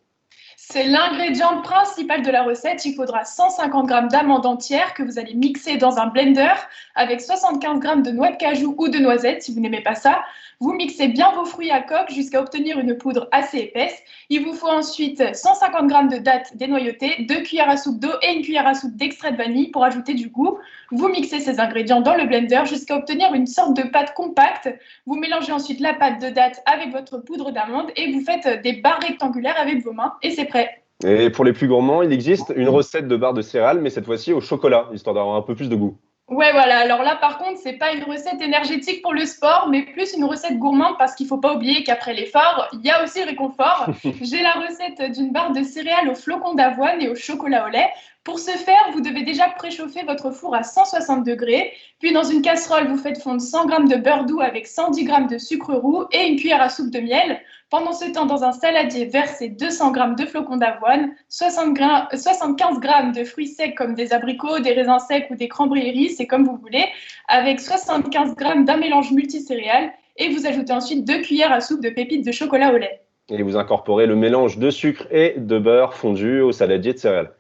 C'est l'ingrédient principal de la recette. Il faudra 150 g d'amandes entières que vous allez mixer dans un blender avec 75 g de noix de cajou ou de noisettes si vous n'aimez pas ça. Vous mixez bien vos fruits à coque jusqu'à obtenir une poudre assez épaisse. Il vous faut ensuite 150 g de dattes dénoyautées, 2 cuillères à soupe d'eau et une cuillère à soupe d'extrait de vanille pour ajouter du goût. Vous mixez ces ingrédients dans le blender jusqu'à obtenir une sorte de pâte compacte. Vous mélangez ensuite la pâte de dattes avec votre poudre d'amande et vous faites des barres rectangulaires avec vos mains et c'est prêt. Et pour les plus gourmands, il existe une recette de barres de céréales, mais cette fois-ci au chocolat, histoire d'avoir un peu plus de goût. Ouais, voilà. Alors là, par contre, c'est pas une recette énergétique pour le sport, mais plus une recette gourmande parce qu'il faut pas oublier qu'après l'effort, il y a aussi le réconfort. J'ai la recette d'une barre de céréales aux flocons d'avoine et au chocolat au lait. Pour ce faire, vous devez déjà préchauffer votre four à 160 degrés. Puis dans une casserole, vous faites fondre 100 g de beurre doux avec 110 g de sucre roux et une cuillère à soupe de miel. Pendant ce temps, dans un saladier, versez 200 g de flocons d'avoine, 75 g de fruits secs comme des abricots, des raisins secs ou des cranberries, c'est comme vous voulez, avec 75 g d'un mélange multicéréales. Et vous ajoutez ensuite 2 cuillères à soupe de pépites de chocolat au lait. Et vous incorporez le mélange de sucre et de beurre fondu au saladier de céréales.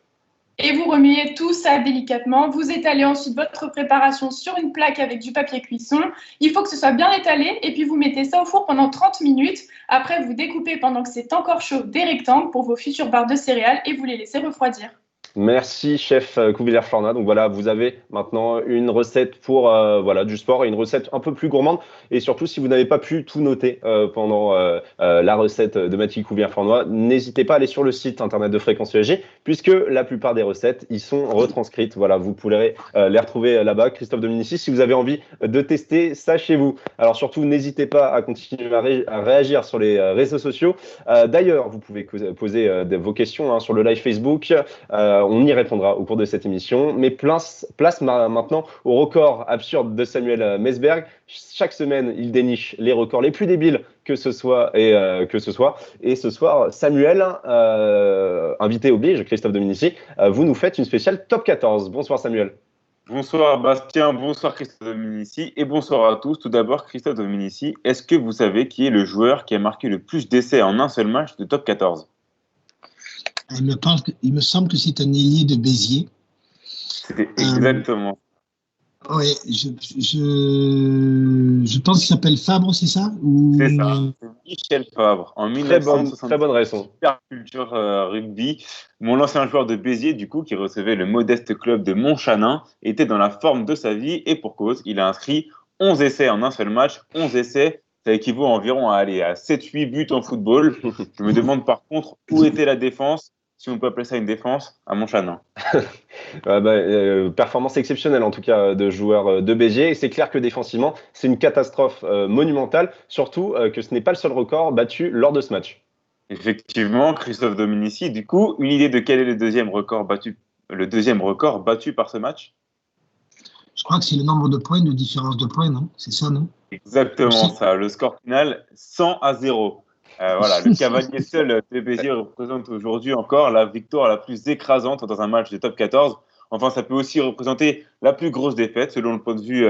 Et vous remuez tout ça délicatement. Vous étalez ensuite votre préparation sur une plaque avec du papier cuisson. Il faut que ce soit bien étalé et puis vous mettez ça au four pendant 30 minutes. Après, vous découpez pendant que c'est encore chaud des rectangles pour vos futures barres de céréales et vous les laissez refroidir. Merci, chef Couvillière-Flornois. Donc voilà, vous avez maintenant une recette pour du sport et une recette un peu plus gourmande. Et surtout, si vous n'avez pas pu tout noter pendant la recette de Mathilde Couvillière-Flornois, n'hésitez pas à aller sur le site internet de Fréquence ESG, puisque la plupart des recettes y sont retranscrites. Voilà, vous pourrez les retrouver là-bas. Christophe Dominici, si vous avez envie de tester ça chez vous. Alors surtout, n'hésitez pas à continuer à réagir sur les réseaux sociaux. D'ailleurs, vous pouvez poser vos questions sur le live Facebook. On y répondra au cours de cette émission. Mais place maintenant au record absurde de Samuel Mesberg. Chaque semaine, il déniche les records les plus débiles que ce soit. Et ce soir, Samuel, invité oblige, Christophe Dominici, vous nous faites une spéciale top 14. Bonsoir Samuel. Bonsoir Bastien, bonsoir Christophe Dominici et bonsoir à tous. Tout d'abord, Christophe Dominici, est-ce que vous savez qui est le joueur qui a marqué le plus d'essais en un seul match de top 14 ? Il me semble que c'est un ailier de Béziers. C'était exactement. Oui, je pense qu'il s'appelle Fabre, c'est ça? C'est ça, c'est Michel Fabre. En Très bonne 1977, raison. super culture rugby. Mon ancien joueur de Béziers, du coup, qui recevait le modeste club de Montchanin, était dans la forme de sa vie et pour cause, il a inscrit 11 essais en un seul match. 11 essais, ça équivaut environ à 7-8 buts en football. Je me demande par contre où était la défense, si on peut appeler ça une défense, à Montchanin. Performance exceptionnelle en tout cas de joueurs de Béziers. Et c'est clair que défensivement, c'est une catastrophe monumentale, surtout que ce n'est pas le seul record battu lors de ce match. Effectivement, Christophe Dominici, du coup, une idée de quel est le deuxième record battu par ce match? Je crois que c'est le nombre de points, de différence de points, non? C'est ça, non? Exactement ça. Le score final, 100-0. Voilà, le cavalier seul de Béziers représente aujourd'hui encore la victoire la plus écrasante dans un match de top 14. Enfin, ça peut aussi représenter la plus grosse défaite selon le point de vue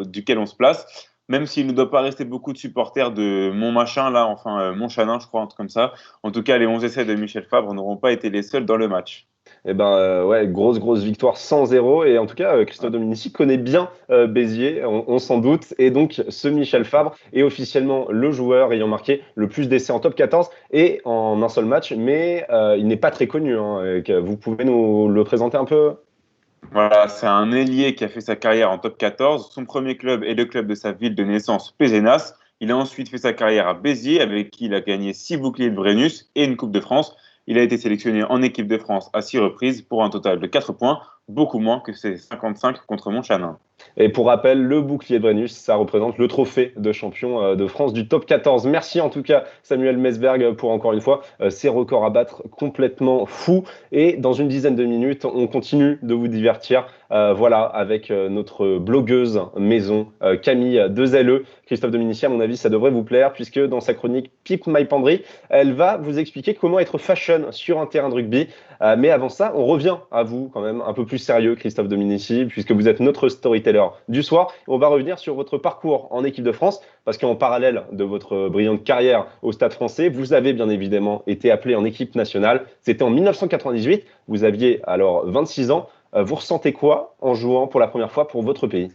duquel on se place. Même s'il ne doit pas rester beaucoup de supporters de Montmachin, là, enfin Montchanin, je crois, un truc comme ça. En tout cas, les 11 essais de Michel Fabre n'auront pas été les seuls dans le match. Eh ben, ouais, grosse victoire 100-0. Et en tout cas, Christophe Dominici connaît bien Béziers, on s'en doute. Et donc, ce Michel Fabre est officiellement le joueur ayant marqué le plus d'essais en top 14 et en un seul match. Mais il n'est pas très connu. Hein. Vous pouvez nous le présenter un peu? Voilà, c'est un ailier qui a fait sa carrière en top 14. Son premier club est le club de sa ville de naissance, Pézenas. Il a ensuite fait sa carrière à Béziers, avec qui il a gagné 6 boucliers de Brennus et une Coupe de France. Il a été sélectionné en équipe de France à 6 reprises pour un total de 4 points, beaucoup moins que ses 55 contre Montchanin. Et pour rappel, le bouclier de Brennus, ça représente le trophée de champion de France du top 14. Merci en tout cas Samuel Mesberg pour encore une fois ces records à battre complètement fous. Et dans une dizaine de minutes, on continue de vous divertir voilà, avec notre blogueuse maison Camille Dezelleux. Christophe Dominici, à mon avis, ça devrait vous plaire puisque dans sa chronique Pipe My Pandry, elle va vous expliquer comment être fashion sur un terrain de rugby. Mais avant ça, on revient à vous quand même un peu plus sérieux, Christophe Dominici, puisque vous êtes notre storyteller du soir. On va revenir sur votre parcours en équipe de France, parce qu'en parallèle de votre brillante carrière au Stade français, vous avez bien évidemment été appelé en équipe nationale. C'était en 1998, vous aviez alors 26 ans. Vous ressentez quoi en jouant pour la première fois pour votre pays?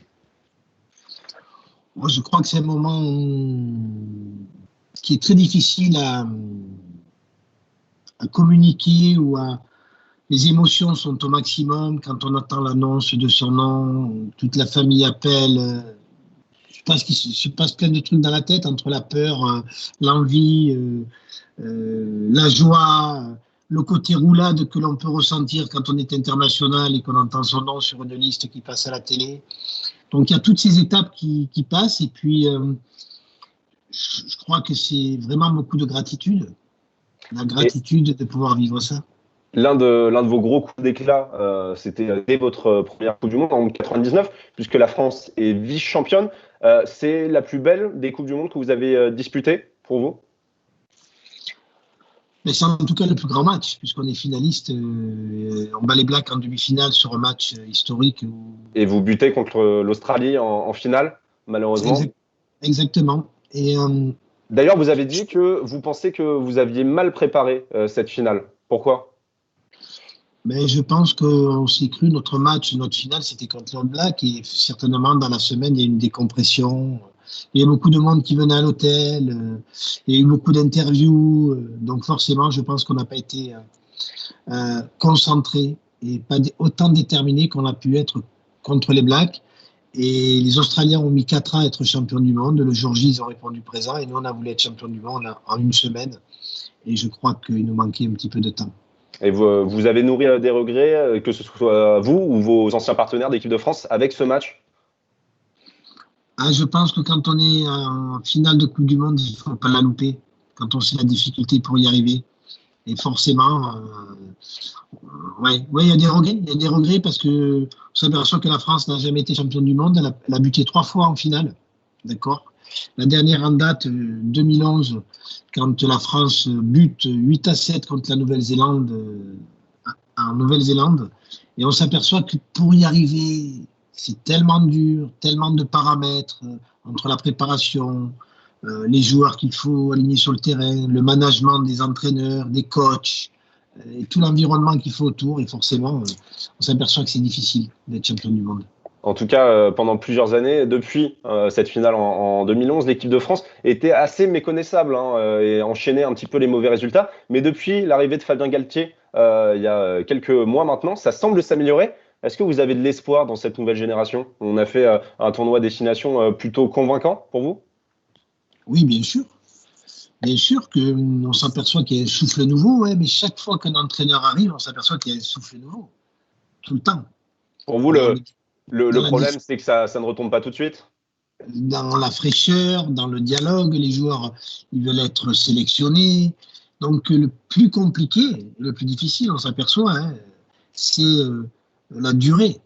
Moi, je crois que c'est un moment qui est très difficile à communiquer ou à... Les émotions sont au maximum quand on entend l'annonce de son nom, toute la famille appelle. Je pense qu'il se passe plein de trucs dans la tête entre la peur, l'envie, la joie, le côté roulade que l'on peut ressentir quand on est international et qu'on entend son nom sur une liste qui passe à la télé. Donc il y a toutes ces étapes qui passent et puis je crois que c'est vraiment beaucoup de gratitude, la gratitude de pouvoir vivre ça. L'un de vos gros coups d'éclat, c'était dès votre première Coupe du Monde en 1999, puisque la France est vice-championne. C'est la plus belle des Coupes du Monde que vous avez disputées pour vous? Mais c'est en tout cas le plus grand match, puisqu'on est finaliste. On bat les Blacks en demi-finale sur un match historique. Et vous butez contre l'Australie en finale, malheureusement. Exactement. Et d'ailleurs, vous avez dit que vous pensez que vous aviez mal préparé cette finale. Pourquoi? Mais je pense qu'on s'est cru, notre finale, c'était contre les Blacks. Et certainement, dans la semaine, il y a eu une décompression. Il y a beaucoup de monde qui venait à l'hôtel. Il y a eu beaucoup d'interviews. Donc forcément, je pense qu'on n'a pas été concentré et pas autant déterminé qu'on a pu être contre les Blacks. Et les Australiens ont mis 4 ans à être champions du monde. Le jour J, ils ont répondu présent. Et nous, on a voulu être champions du monde en une semaine. Et je crois qu'il nous manquait un petit peu de temps. Et vous avez nourri des regrets, que ce soit vous ou vos anciens partenaires d'équipe de France, avec ce match? Je pense que quand on est en finale de Coupe du Monde, il ne faut pas la louper, quand on sait la difficulté pour y arriver. Et forcément, il y a des regrets. Il y a des regrets parce qu'on s'aperçoit que la France n'a jamais été championne du monde. Elle a buté 3 fois en finale. D'accord. La dernière en date, 2011, quand la France bute 8-7 contre la Nouvelle-Zélande en Nouvelle-Zélande. Et on s'aperçoit que pour y arriver, c'est tellement dur, tellement de paramètres entre la préparation, les joueurs qu'il faut aligner sur le terrain, le management des entraîneurs, des coachs, et tout l'environnement qu'il faut autour. Et forcément, on s'aperçoit que c'est difficile d'être champion du monde. En tout cas, pendant plusieurs années, depuis cette finale en 2011, l'équipe de France était assez méconnaissable et enchaînait un petit peu les mauvais résultats. Mais depuis l'arrivée de Fabien Galtier, il y a quelques mois maintenant, ça semble s'améliorer. Est-ce que vous avez de l'espoir dans cette nouvelle génération? On a fait un tournoi destination plutôt convaincant pour vous? Oui, bien sûr. Bien sûr qu'on s'aperçoit qu'il y a un souffle nouveau, ouais, mais chaque fois qu'un entraîneur arrive, on s'aperçoit qu'il y a un souffle nouveau. Tout le temps. Pour vous, le problème, c'est que ça ne retombe pas tout de suite? Dans la fraîcheur, dans le dialogue, les joueurs ils veulent être sélectionnés. Donc le plus compliqué, le plus difficile, on s'aperçoit, c'est la durée.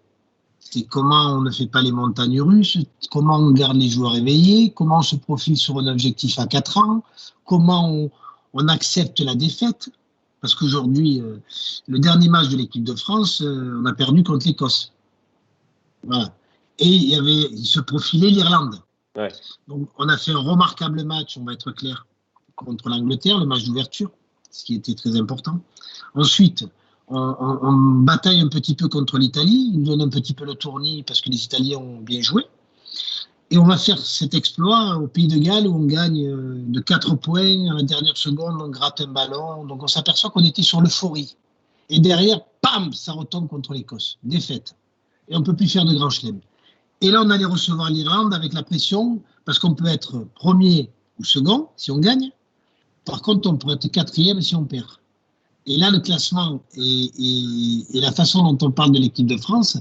C'est comment on ne fait pas les montagnes russes, comment on garde les joueurs éveillés, comment on se profile sur un objectif à 4 ans, comment on accepte la défaite. Parce qu'aujourd'hui, le dernier match de l'équipe de France, on a perdu contre l'Écosse. Voilà. Et il se profilait l'Irlande. Ouais. Donc on a fait un remarquable match, on va être clair, contre l'Angleterre, le match d'ouverture, ce qui était très important. Ensuite, on bataille un petit peu contre l'Italie, ils nous donnent un petit peu le tournis parce que les Italiens ont bien joué. Et on va faire cet exploit au Pays de Galles où on gagne de 4 points à la dernière seconde, on gratte un ballon. Donc on s'aperçoit qu'on était sur l'euphorie. Et derrière, pam, ça retombe contre l'Écosse. Défaite. Et on ne peut plus faire de grand chelem. Et là, on allait recevoir l'Irlande avec la pression parce qu'on peut être premier ou second si on gagne. Par contre, on pourrait être quatrième si on perd. Et là, le classement et la façon dont on parle de l'équipe de France,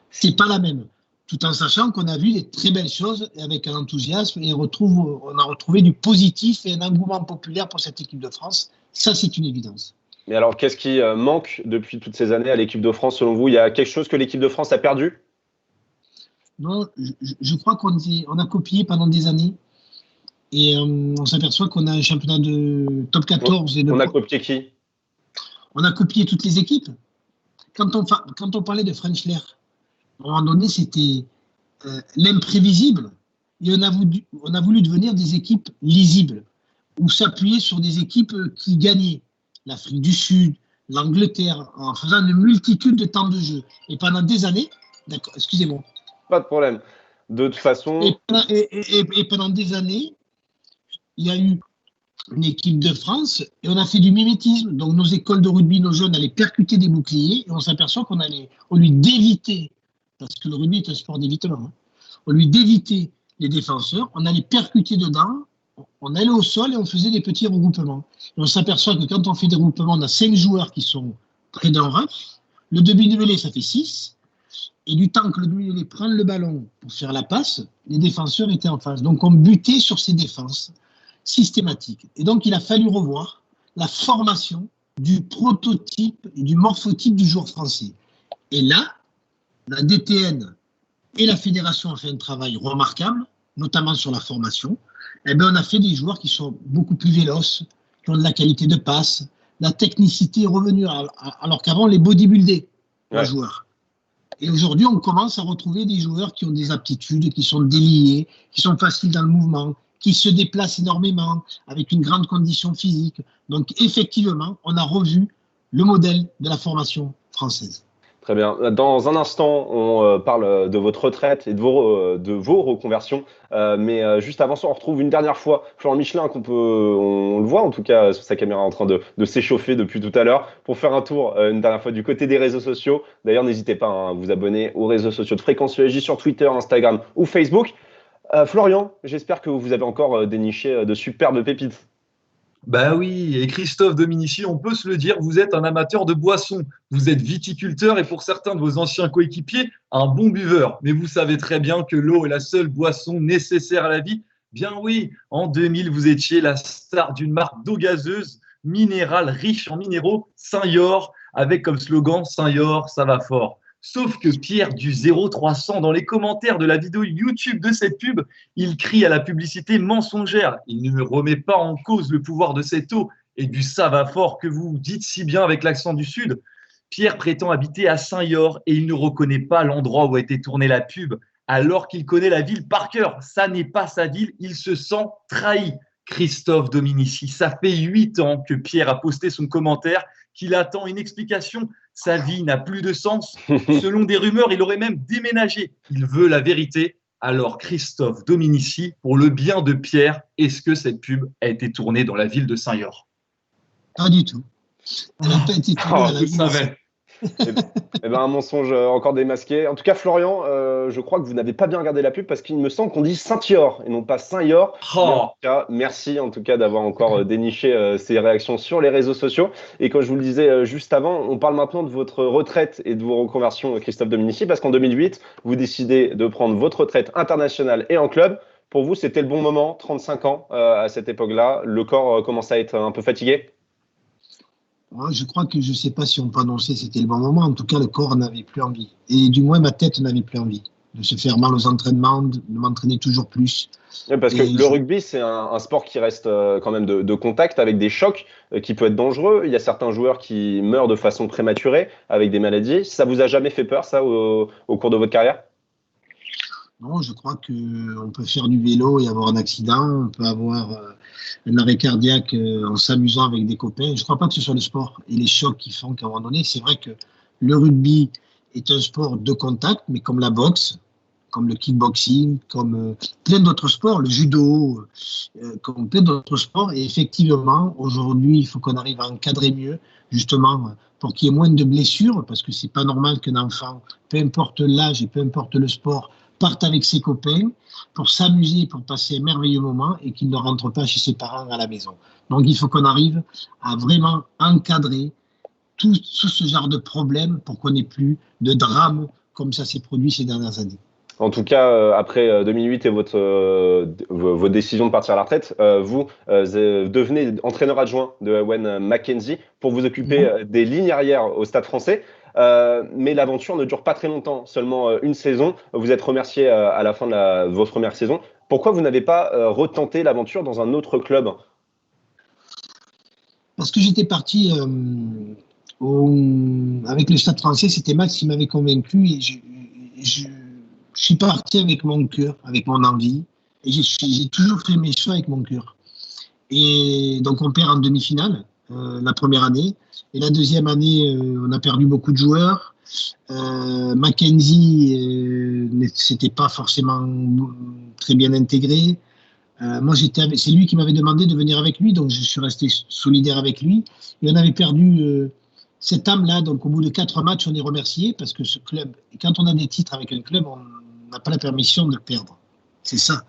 c'est pas la même. Tout en sachant qu'on a vu des très belles choses et avec un enthousiasme et on a retrouvé du positif et un engouement populaire pour cette équipe de France. Ça, c'est une évidence. Mais alors, qu'est-ce qui manque depuis toutes ces années à l'équipe de France, selon vous? Il y a quelque chose que l'équipe de France a perdu? Non, je crois qu'on a copié pendant des années. Et on s'aperçoit qu'on a un championnat de top 14. On a copié qui? On a copié toutes les équipes. Quand on parlait de French Lair, à un moment donné, c'était l'imprévisible. Et on a voulu devenir des équipes lisibles, ou s'appuyer sur des équipes qui gagnaient. L'Afrique du Sud, l'Angleterre, en faisant une multitude de temps de jeu. Et pendant des années, d'accord, excusez-moi. Pas de problème. De toute façon. Et pendant des années, il y a eu une équipe de France et on a fait du mimétisme. Donc nos écoles de rugby, nos jeunes allaient percuter des boucliers et on s'aperçoit au lieu d'éviter, parce que le rugby est un sport d'évitement, au lieu d'éviter les défenseurs, on allait percuter dedans, on allait au sol et on faisait des petits regroupements. Et on s'aperçoit que quand on fait des regroupements, on a 5 joueurs qui sont près d'un ref, le demi-mêlée ça fait 6, et du temps que le demi-mêlée prend le ballon pour faire la passe, les défenseurs étaient en face. Donc on butait sur ces défenses systématiques. Et donc il a fallu revoir la formation du prototype et du morphotype du joueur français. Et là, la DTN et la fédération ont fait un travail remarquable, notamment sur la formation. Eh bien, on a fait des joueurs qui sont beaucoup plus véloces, qui ont de la qualité de passe, la technicité est revenue, alors qu'avant, les bodybuildaient, les joueurs. Et aujourd'hui, on commence à retrouver des joueurs qui ont des aptitudes, qui sont déliés, qui sont faciles dans le mouvement, qui se déplacent énormément, avec une grande condition physique. Donc, effectivement, on a revu le modèle de la formation française. Très bien. Dans un instant, on parle de votre retraite et de vos reconversions. Mais juste avant ça, on retrouve une dernière fois Florent Michelin, on le voit en tout cas sur sa caméra en train de s'échauffer depuis tout à l'heure, pour faire un tour une dernière fois du côté des réseaux sociaux. D'ailleurs, n'hésitez pas à vous abonner aux réseaux sociaux de Fréquence ESJ sur Twitter, Instagram ou Facebook. Florian, j'espère que vous avez encore déniché de superbes pépites. Bah oui, et Christophe Dominici, on peut se le dire, vous êtes un amateur de boissons, vous êtes viticulteur et pour certains de vos anciens coéquipiers, un bon buveur. Mais vous savez très bien que l'eau est la seule boisson nécessaire à la vie. Bien oui, en 2000, vous étiez la star d'une marque d'eau gazeuse, minérale, riche en minéraux, Saint-Yor, avec comme slogan « Saint-Yor, ça va fort ». Sauf que Pierre du 0300, dans les commentaires de la vidéo YouTube de cette pub, il crie à la publicité mensongère. Il ne remet pas en cause le pouvoir de cette eau et du ça va fort que vous dites si bien avec l'accent du Sud. Pierre prétend habiter à Saint-Yor et il ne reconnaît pas l'endroit où a été tournée la pub, alors qu'il connaît la ville par cœur. Ça n'est pas sa ville, il se sent trahi. Christophe Dominici, ça fait 8 ans que Pierre a posté son commentaire qu'il attend une explication. Sa vie n'a plus de sens. Selon des rumeurs, il aurait même déménagé. Il veut la vérité. Alors, Christophe Dominici, pour le bien de Pierre, est-ce que cette pub a été tournée dans la ville de Saint-Yor? Pas du tout. Elle n'a pas été tournée dans la ville de Saint-Yor. Eh ben, un mensonge encore démasqué. En tout cas, Florian, je crois que vous n'avez pas bien regardé la pub parce qu'il me semble qu'on dit Saint-Yor et non pas Saint-Yor. En tout cas, merci en tout cas d'avoir encore déniché ces réactions sur les réseaux sociaux. Et comme je vous le disais juste avant, on parle maintenant de votre retraite et de vos reconversions, Christophe Dominici, parce qu'en 2008, vous décidez de prendre votre retraite internationale et en club. Pour vous, c'était le bon moment, 35 ans à cette époque-là. Le corps commence à être un peu fatigué. Ouais, je crois que je ne sais pas si on peut annoncer que c'était le bon moment. En tout cas, le corps n'avait plus envie. Et du moins, ma tête n'avait plus envie de se faire mal aux entraînements, de m'entraîner toujours plus. Ouais, parce que le rugby, c'est un sport qui reste quand même de contact avec des chocs qui peut être dangereux. Il y a certains joueurs qui meurent de façon prématurée avec des maladies. Ça vous a jamais fait peur, ça, au cours de votre carrière? Non, je crois qu'on peut faire du vélo et avoir un accident. On peut avoir un arrêt cardiaque en s'amusant avec des copains. Je ne crois pas que ce soit le sport et les chocs qui font qu'à un moment donné, c'est vrai que le rugby est un sport de contact, mais comme la boxe, comme le kickboxing, comme plein d'autres sports, le judo, comme plein d'autres sports. Et effectivement, aujourd'hui, il faut qu'on arrive à encadrer mieux, justement, pour qu'il y ait moins de blessures, parce que c'est pas normal qu'un enfant, peu importe l'âge et peu importe le sport, parte avec ses copains pour s'amuser, pour passer un merveilleux moment et qu'il ne rentre pas chez ses parents à la maison. Donc, il faut qu'on arrive à vraiment encadrer tout ce genre de problèmes pour qu'on n'ait plus de drame comme ça s'est produit ces dernières années. En tout cas, après 2008 et votre décision de partir à la retraite, vous devenez entraîneur adjoint de Ewen McKenzie pour vous occuper des lignes arrières au Stade Français. Mais l'aventure ne dure pas très longtemps, seulement une saison. Vous êtes remercié à la fin de votre première saison. Pourquoi vous n'avez pas retenté l'aventure dans un autre club? Parce que j'étais parti avec le Stade Français, c'était Max qui m'avait convaincu et je suis parti avec mon cœur, avec mon envie. Et j'ai toujours fait mes choix avec mon cœur. Et donc on perd en demi-finale la première année. Et la deuxième année, on a perdu beaucoup de joueurs. Mackenzie, c'était pas forcément très bien intégré. Moi, c'est lui qui m'avait demandé de venir avec lui, donc je suis resté solidaire avec lui. Et on avait perdu cette âme-là. Donc, au bout de 4 matchs, on est remercié parce que ce club, quand on a des titres avec un club, on n'a pas la permission de le perdre. C'est ça.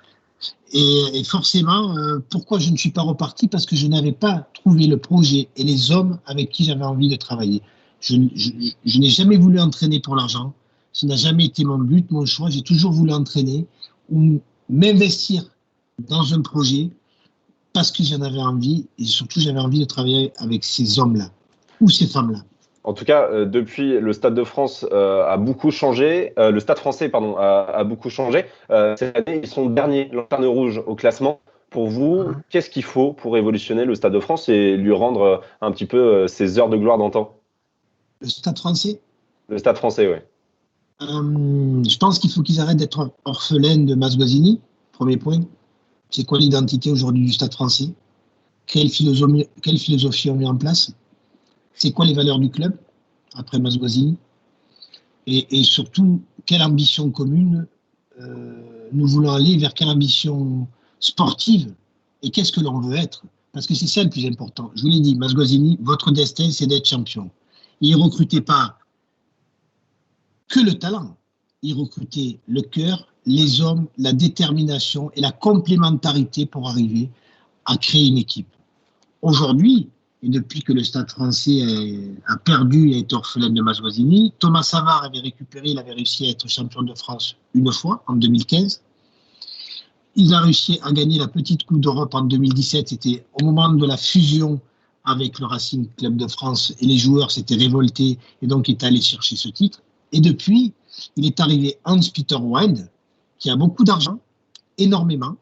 Et forcément, pourquoi je ne suis pas reparti? Parce que je n'avais pas trouvé le projet et les hommes avec qui j'avais envie de travailler. Je n'ai jamais voulu entraîner pour l'argent. Ce n'a jamais été mon but, mon choix. J'ai toujours voulu entraîner ou m'investir dans un projet parce que j'en avais envie et surtout j'avais envie de travailler avec ces hommes-là ou ces femmes-là. En tout cas, depuis, le Stade de France a beaucoup changé. Le Stade français, pardon, a beaucoup changé. Cette année, ils sont derniers, lanterne rouge au classement. Pour vous, qu'est-ce qu'il faut pour révolutionner le Stade de France et lui rendre un petit peu ses heures de gloire d'antan? Le Stade français? Le Stade français, oui. Je pense qu'il faut qu'ils arrêtent d'être orphelins de Masguazini, premier point. C'est quoi l'identité aujourd'hui du Stade français? Quelle philosophie on met en place? C'est quoi les valeurs du club après Masguazini? Et surtout, quelle ambition commune nous voulons aller, vers quelle ambition sportive et qu'est-ce que l'on veut être? Parce que c'est ça le plus important. Je vous l'ai dit, Masguazini, votre destin, c'est d'être champion. Il ne recrutait pas que le talent, il recrutait le cœur, les hommes, la détermination et la complémentarité pour arriver à créer une équipe. Aujourd'hui, et depuis que le Stade français a perdu et est orphelin de Masguazini, Thomas Savard avait récupéré, il avait réussi à être champion de France une fois, en 2015. Il a réussi à gagner la petite Coupe d'Europe en 2017, c'était au moment de la fusion avec le Racing Club de France et les joueurs s'étaient révoltés et donc est allé chercher ce titre. Et depuis, il est arrivé Hans-Peter Wind, qui a beaucoup d'argent, énormément.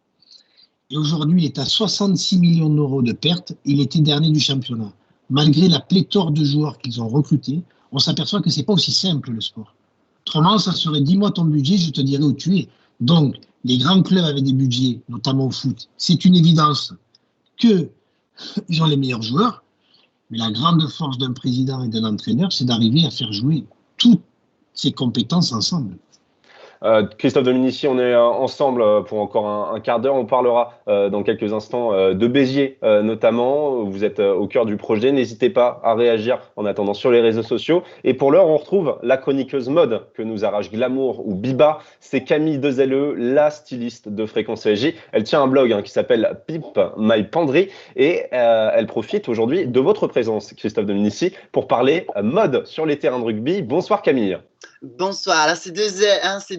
Et aujourd'hui, il est à 66 millions d'euros de pertes. Il était dernier du championnat. Malgré la pléthore de joueurs qu'ils ont recrutés, on s'aperçoit que ce n'est pas aussi simple le sport. Autrement, ça serait 10 mois ton budget, je te dirais où tu es. Donc, les grands clubs avaient des budgets, notamment au foot. C'est une évidence qu'ils ont les meilleurs joueurs. Mais la grande force d'un président et d'un entraîneur, c'est d'arriver à faire jouer toutes ces compétences ensemble. Christophe Dominici, on est ensemble pour encore un quart d'heure. On parlera dans quelques instants de Béziers notamment. Vous êtes au cœur du projet. N'hésitez pas à réagir en attendant sur les réseaux sociaux. Et pour l'heure, on retrouve la chroniqueuse mode que nous arrache Glamour ou Biba. C'est Camille Dezelleux, la styliste de Fréquence ESJ. Elle tient un blog qui s'appelle Pimp My Penderie et elle profite aujourd'hui de votre présence, Christophe Dominici, pour parler mode sur les terrains de rugby. Bonsoir Camille. Bonsoir. Alors, c'est deux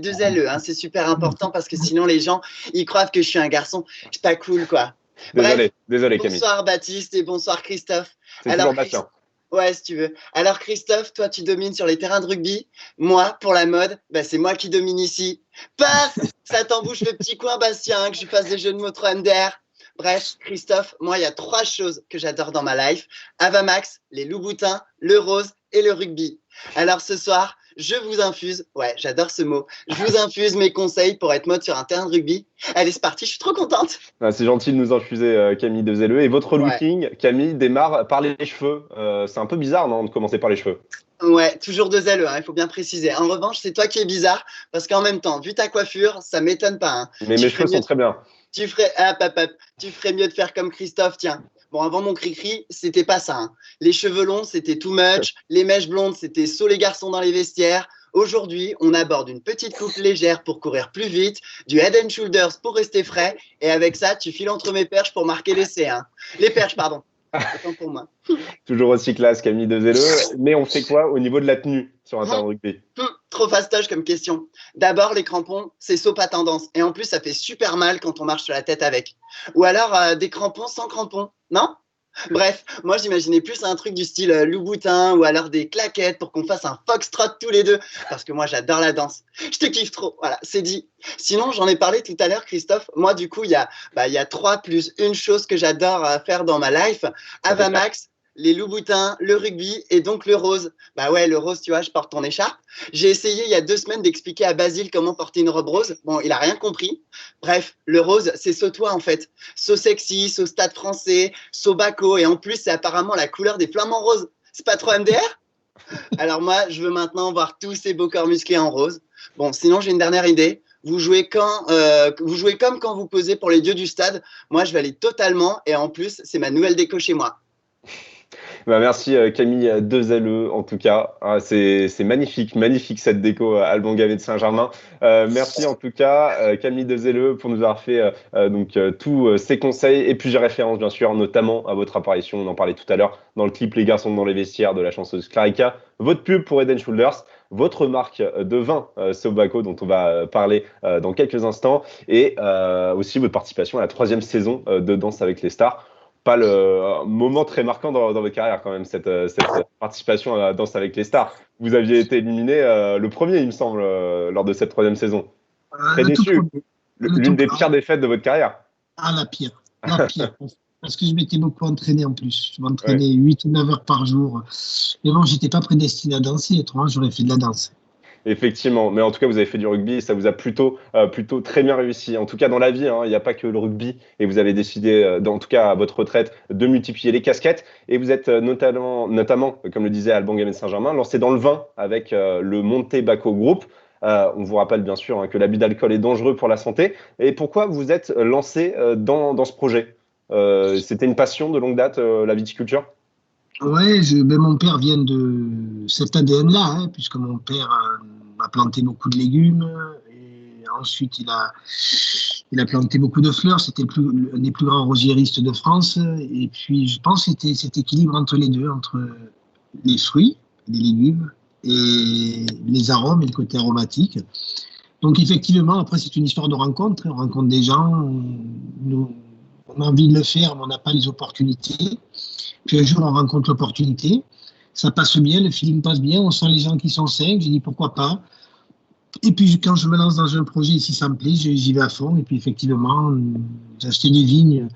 LE, c'est super important parce que sinon les gens ils croient que je suis un garçon. C'est pas cool, quoi. Désolé Camille. Bonsoir Baptiste et bonsoir Christophe. C'est toujours Bastien. Ouais, si tu veux. Alors Christophe, toi tu domines sur les terrains de rugby. Moi, pour la mode, c'est moi qui domine ici. Paf, ça t'embouche le petit coin, Bastien, que je fasse des jeux de mots trop MDR. Bref, Christophe, moi, il y a 3 choses que j'adore dans ma life. Avamax, les loups-boutins, le rose et le rugby. Alors ce soir, je vous infuse, ouais, j'adore ce mot, je vous infuse mes conseils pour être mode sur un terrain de rugby. Allez, c'est parti, je suis trop contente. C'est gentil de nous infuser, Camille Dezelleux. Et votre looking, Camille, démarre par les cheveux. C'est un peu bizarre, non, de commencer par les cheveux? Ouais, toujours 2 LE, il faut bien préciser. En revanche, c'est toi qui es bizarre, parce qu'en même temps, vu ta coiffure, ça m'étonne pas. Hein. Mais mes cheveux sont très bien. Tu ferais mieux de faire comme Christophe, tiens. Bon, avant mon cri-cri, c'était pas ça. Hein. Les cheveux longs, c'était too much. Les mèches blondes, c'était saut les garçons dans les vestiaires. Aujourd'hui, on aborde une petite coupe légère pour courir plus vite, du head and shoulders pour rester frais. Et avec ça, tu files entre mes perches pour marquer l'essai. Hein. Les perches, pardon. Autant pour moi. Toujours aussi classe, Camille Dezelleux. Mais on fait quoi au niveau de la tenue sur un terrain de rugby? Trop fastoche comme question. D'abord, les crampons, c'est saut pas tendance. Et en plus, ça fait super mal quand on marche sur la tête avec. Ou alors, des crampons sans crampons. Non? Bref, moi j'imaginais plus un truc du style Louboutin ou alors des claquettes pour qu'on fasse un foxtrot tous les deux, parce que moi j'adore la danse. Je te kiffe trop, voilà, c'est dit. Sinon, j'en ai parlé tout à l'heure, Christophe. Moi, du coup, il y a 3 plus 1 chose que j'adore faire dans ma life. Avamax, les loups-boutins, le rugby et donc le rose. Bah ouais, le rose, tu vois, je porte ton écharpe. J'ai essayé il y a 2 semaines d'expliquer à Basile comment porter une robe rose. Bon, il a rien compris. Bref, le rose, c'est sautois en fait. So sexy, so stade français, so baco. Et en plus, c'est apparemment la couleur des flamants roses. C'est pas trop MDR? Alors moi, je veux maintenant voir tous ces beaux corps musclés en rose. Bon, sinon, j'ai une dernière idée. Vous jouez comme quand vous posez pour les dieux du stade. Moi, je vais aller totalement. Et en plus, c'est ma nouvelle déco chez moi. Merci Camille Dezelleux en tout cas, c'est magnifique cette déco Alban Gavet de Saint-Germain. Merci en tout cas Camille Dezelleux pour nous avoir fait tous ces conseils et plusieurs références bien sûr, notamment à votre apparition, on en parlait tout à l'heure dans le clip Les garçons dans les vestiaires de la chanteuse Clarica, votre pub pour Head & Shoulders, votre marque de vin Sobaco dont on va parler dans quelques instants et aussi votre participation à la 3e saison de Danse avec les stars. Pas le moment très marquant dans votre carrière quand même, cette participation à Danse avec les stars. Vous aviez été éliminé le premier, il me semble, lors de cette 3e saison. Très déçu. L'une des pires défaites de votre carrière. Ah, la pire. Parce que je m'étais beaucoup entraîné en plus. Je m'entraînais 8 ou 9 heures par jour. Mais bon, j'étais pas prédestiné à danser, autrement j'aurais fait de la danse. Effectivement, mais en tout cas, vous avez fait du rugby et ça vous a plutôt très bien réussi. En tout cas, dans la vie, il n'y a pas que le rugby et vous avez décidé, en tout cas à votre retraite, de multiplier les casquettes et vous êtes notamment, comme le disait Alban Gavet de Saint-Germain, lancé dans le vin avec le Monte Baco Group. On vous rappelle bien sûr que l'abus d'alcool est dangereux pour la santé. Et pourquoi vous êtes lancé dans ce projet? C'était une passion de longue date, la viticulture? Oui, mon père vient de cet ADN-là, puisque mon père a planté beaucoup de légumes et ensuite il a planté beaucoup de fleurs. C'était un des plus grands rosiéristes de France. Et puis je pense que c'était cet équilibre entre les deux, entre les fruits, les légumes et les arômes et le côté aromatique. Donc effectivement, après c'est une histoire de rencontre. On rencontre des gens, on a envie de le faire, mais on n'a pas les opportunités. Puis un jour, on rencontre l'opportunité, ça passe bien, le feeling passe bien, on sent les gens qui sont sains, j'ai dit pourquoi pas. Et puis quand je me lance dans un projet, si ça me plaît, j'y vais à fond. Et puis effectivement, j'ai acheté des vignes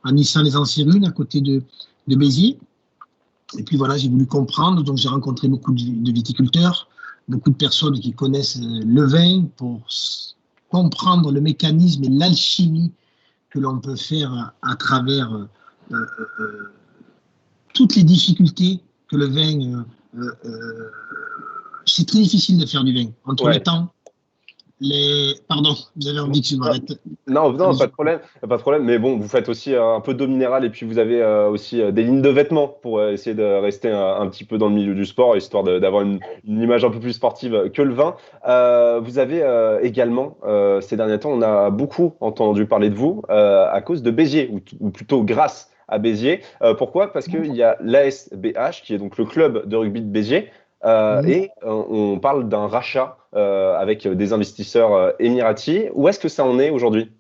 à Nissan-les-Anciennes, à côté de Béziers. Et puis voilà, j'ai voulu comprendre, donc j'ai rencontré beaucoup de viticulteurs, beaucoup de personnes qui connaissent le vin pour comprendre le mécanisme et l'alchimie que l'on peut faire à travers toutes les difficultés que le vin... c'est très difficile de faire du vin. Entre le temps, Pardon, vous avez envie que je m'arrête? Non, pas de problème. Pas de problème. Mais bon, vous faites aussi un peu d'eau minérale et puis vous avez aussi des lignes de vêtements pour essayer de rester un petit peu dans le milieu du sport, histoire d'avoir une image un peu plus sportive que le vin. Vous avez également, ces derniers temps, on a beaucoup entendu parler de vous à cause de Béziers, ou plutôt grâce à Béziers. Pourquoi? Parce qu'il y a l'ASBH, qui est donc le club de rugby de Béziers, et on parle d'un rachat avec des investisseurs émiratis. Où est-ce que ça en est aujourd'hui?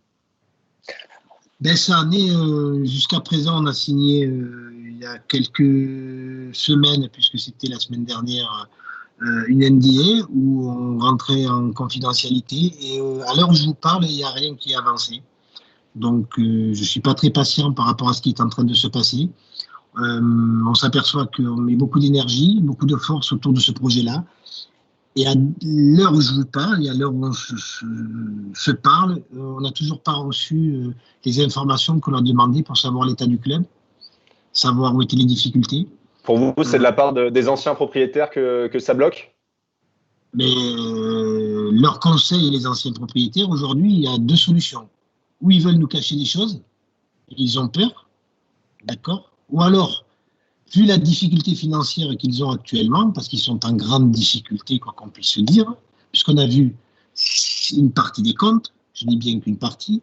Ça en est, jusqu'à présent, on a signé il y a quelques semaines, puisque c'était la semaine dernière, une NDA où on rentrait en confidentialité. Et à l'heure où je vous parle, il n'y a rien qui est avancé. Donc, je ne suis pas très patient par rapport à ce qui est en train de se passer. On s'aperçoit qu'on met beaucoup d'énergie, beaucoup de force autour de ce projet-là. Et à l'heure où je vous parle, et à l'heure où on se parle, on n'a toujours pas reçu les informations qu'on a demandées pour savoir l'état du club, savoir où étaient les difficultés. Pour vous, c'est de la part des anciens propriétaires que ça bloque? Mais leur conseil et les anciens propriétaires, aujourd'hui, il y a deux solutions. Ou ils veulent nous cacher des choses, ils ont peur, d'accord? Ou alors, vu la difficulté financière qu'ils ont actuellement, parce qu'ils sont en grande difficulté, quoi qu'on puisse se dire, puisqu'on a vu une partie des comptes, je dis bien qu'une partie,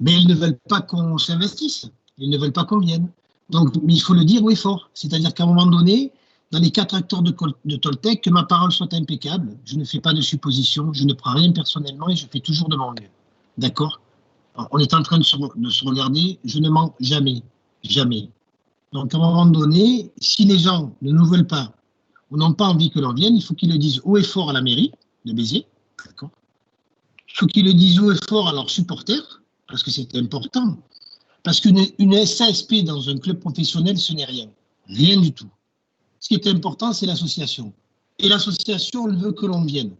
mais ils ne veulent pas qu'on s'investisse, ils ne veulent pas qu'on vienne. Donc, mais il faut le dire haut et fort. C'est-à-dire qu'à un moment donné, dans les 4 acteurs de Toltec, que ma parole soit impeccable, je ne fais pas de suppositions, je ne prends rien personnellement et je fais toujours de mon mieux. D'accord? On est en train de se regarder, je ne mens jamais, jamais. Donc, à un moment donné, si les gens ne nous veulent pas ou n'ont pas envie que l'on vienne, il faut qu'ils le disent haut et fort à la mairie de Béziers. D'accord. Il faut qu'ils le disent haut et fort à leurs supporters, parce que c'est important. Parce qu'une SASP dans un club professionnel, ce n'est rien. Rien du tout. Ce qui est important, c'est l'association. Et l'association, elle veut que l'on vienne.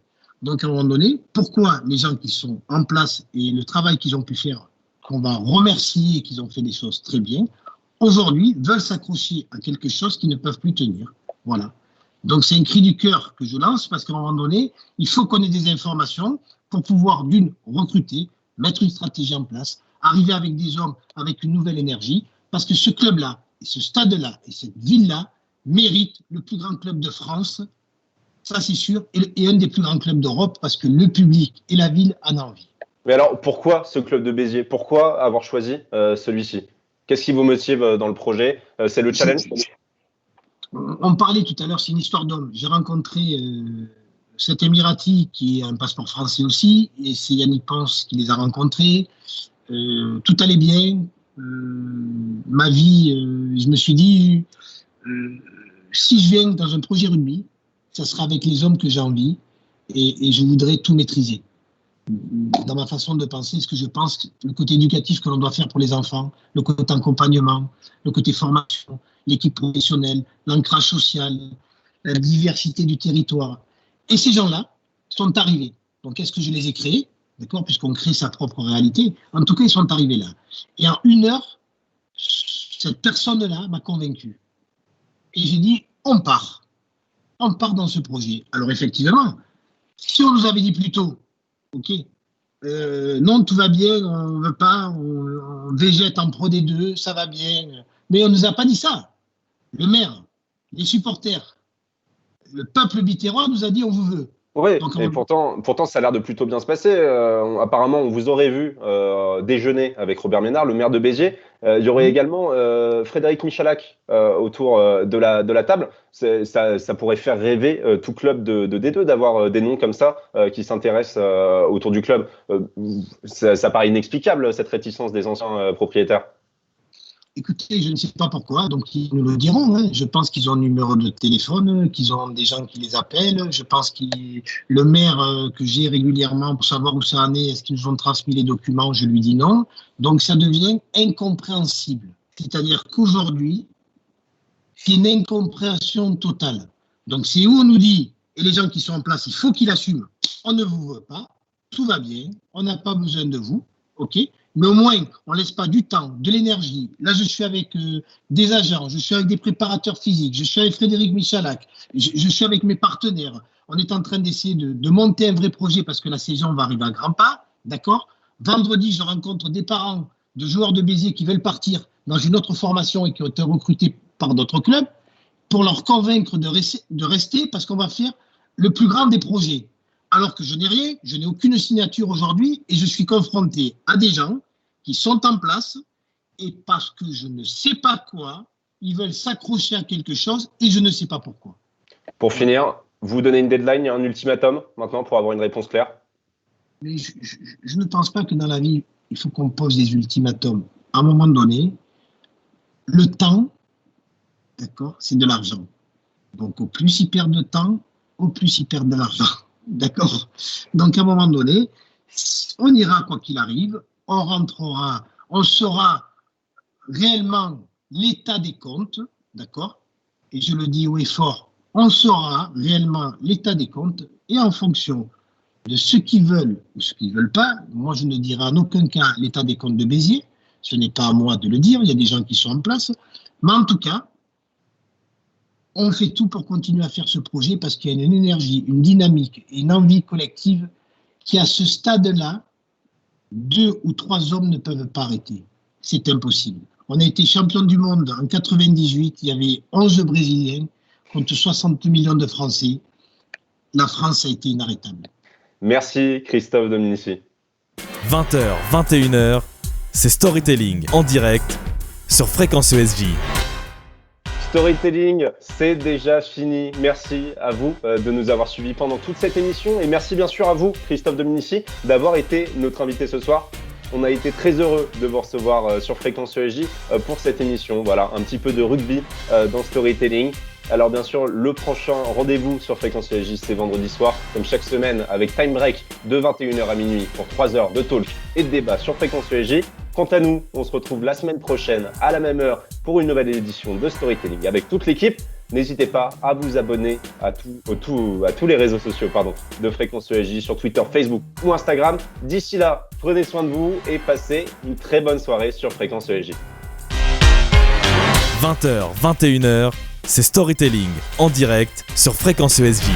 Donc, à un moment donné, pourquoi les gens qui sont en place et le travail qu'ils ont pu faire, qu'on va remercier et qu'ils ont fait des choses très bien, aujourd'hui, veulent s'accrocher à quelque chose qu'ils ne peuvent plus tenir. Voilà. Donc, c'est un cri du cœur que je lance parce qu'à un moment donné, il faut qu'on ait des informations pour pouvoir, d'une, recruter, mettre une stratégie en place, arriver avec des hommes avec une nouvelle énergie, parce que ce club-là, et ce stade-là, et cette ville-là méritent le plus grand club de France, ça c'est sûr, et un des plus grands clubs d'Europe, parce que le public et la ville en ont envie. Mais alors, pourquoi ce club de Béziers? Pourquoi avoir choisi celui-ci? Qu'est-ce qui vous motive dans le projet? C'est le challenge? On parlait tout à l'heure, c'est une histoire d'homme. J'ai rencontré cet Émirati qui a un passeport français aussi, et c'est Yannick Ponce qui les a rencontrés. Tout allait bien. Ma vie, je me suis dit, si je viens dans un projet rugby, ça sera avec les hommes que j'ai envie, et je voudrais tout maîtriser. Dans ma façon de penser, ce que je pense, le côté éducatif que l'on doit faire pour les enfants, le côté accompagnement, le côté formation, l'équipe professionnelle, l'ancrage social, la diversité du territoire. Et ces gens-là sont arrivés. Donc, est-ce que je les ai créés? D'accord, puisqu'on crée sa propre réalité. En tout cas, ils sont arrivés là. Et en 1 heure, cette personne-là m'a convaincu. Et j'ai dit, on part. On part dans ce projet. Alors, effectivement, si on nous avait dit plus tôt, ok, non, tout va bien, on ne veut pas, on végète en Pro D2, ça va bien. Mais on ne nous a pas dit ça. Le maire, les supporters, le peuple bitérois nous a dit on vous veut. Oui, et pourtant, ça a l'air de plutôt bien se passer. Apparemment, on vous aurait vu déjeuner avec Robert Ménard, le maire de Béziers. Il y aurait également Frédéric Michalak autour de la table. Ça pourrait faire rêver tout club de D2 d'avoir des noms comme ça qui s'intéressent autour du club. Ça paraît inexplicable, cette réticence des anciens propriétaires. Écoutez, je ne sais pas pourquoi, donc ils nous le diront. Hein. Je pense qu'ils ont un numéro de téléphone, qu'ils ont des gens qui les appellent. Je pense que le maire que j'ai régulièrement pour savoir où ça en est, est-ce qu'ils nous ont transmis les documents, je lui dis non. Donc ça devient incompréhensible. C'est-à-dire qu'aujourd'hui, c'est une incompréhension totale. Donc c'est où on nous dit, et les gens qui sont en place, il faut qu'ils assument. On ne vous veut pas, tout va bien, on n'a pas besoin de vous, ok. Mais au moins, on ne laisse pas du temps, de l'énergie. Là, je suis avec des agents, je suis avec des préparateurs physiques, je suis avec Frédéric Michalak, je suis avec mes partenaires. On est en train d'essayer de monter un vrai projet parce que la saison va arriver à grands pas, d'accord? Vendredi, je rencontre des parents de joueurs de Béziers qui veulent partir dans une autre formation et qui ont été recrutés par d'autres clubs pour leur convaincre de rester parce qu'on va faire le plus grand des projets. Alors que je n'ai rien, je n'ai aucune signature aujourd'hui et je suis confronté à des gens qui sont en place et parce que je ne sais pas quoi, ils veulent s'accrocher à quelque chose et je ne sais pas pourquoi. Pour finir, vous donnez une deadline, un ultimatum maintenant pour avoir une réponse claire? Mais je ne pense pas que dans la vie, il faut qu'on pose des ultimatums. À un moment donné, le temps, d'accord, c'est de l'argent. Donc au plus ils perdent de temps, au plus ils perdent de l'argent. D'accord? Donc à un moment donné, on ira quoi qu'il arrive, on rentrera, on saura réellement l'état des comptes, d'accord? Et je le dis haut et fort, on saura réellement l'état des comptes et en fonction de ce qu'ils veulent ou ce qu'ils ne veulent pas, moi je ne dirai en aucun cas l'état des comptes de Béziers, ce n'est pas à moi de le dire, il y a des gens qui sont en place, mais en tout cas, on fait tout pour continuer à faire ce projet parce qu'il y a une énergie, une dynamique et une envie collective qui, à ce stade-là, 2 ou 3 hommes ne peuvent pas arrêter. C'est impossible. On a été champion du monde en 98, il y avait 11 Brésiliens contre 60 millions de Français. La France a été inarrêtable. Merci Christophe Dominici. 20h, 21h, c'est Storytelling en direct sur Fréquence ESJ. Storytelling, c'est déjà fini. Merci à vous de nous avoir suivis pendant toute cette émission et merci bien sûr à vous, Christophe Dominici, d'avoir été notre invité ce soir. On a été très heureux de vous recevoir sur Fréquence ESJ pour cette émission. Voilà, un petit peu de rugby dans Storytelling. Alors bien sûr, le prochain rendez-vous sur Fréquence ESJ, c'est vendredi soir, comme chaque semaine, avec Time Break de 21h à minuit pour 3 heures de talk et de débat sur Fréquence ESJ. Quant à nous, on se retrouve la semaine prochaine à la même heure pour une nouvelle édition de Storytelling avec toute l'équipe. N'hésitez pas à vous abonner à tous les réseaux sociaux de Fréquence ESJ sur Twitter, Facebook ou Instagram. D'ici là, prenez soin de vous et passez une très bonne soirée sur Fréquence ESJ. 20h, 21h, c'est Storytelling en direct sur Fréquence ESJ.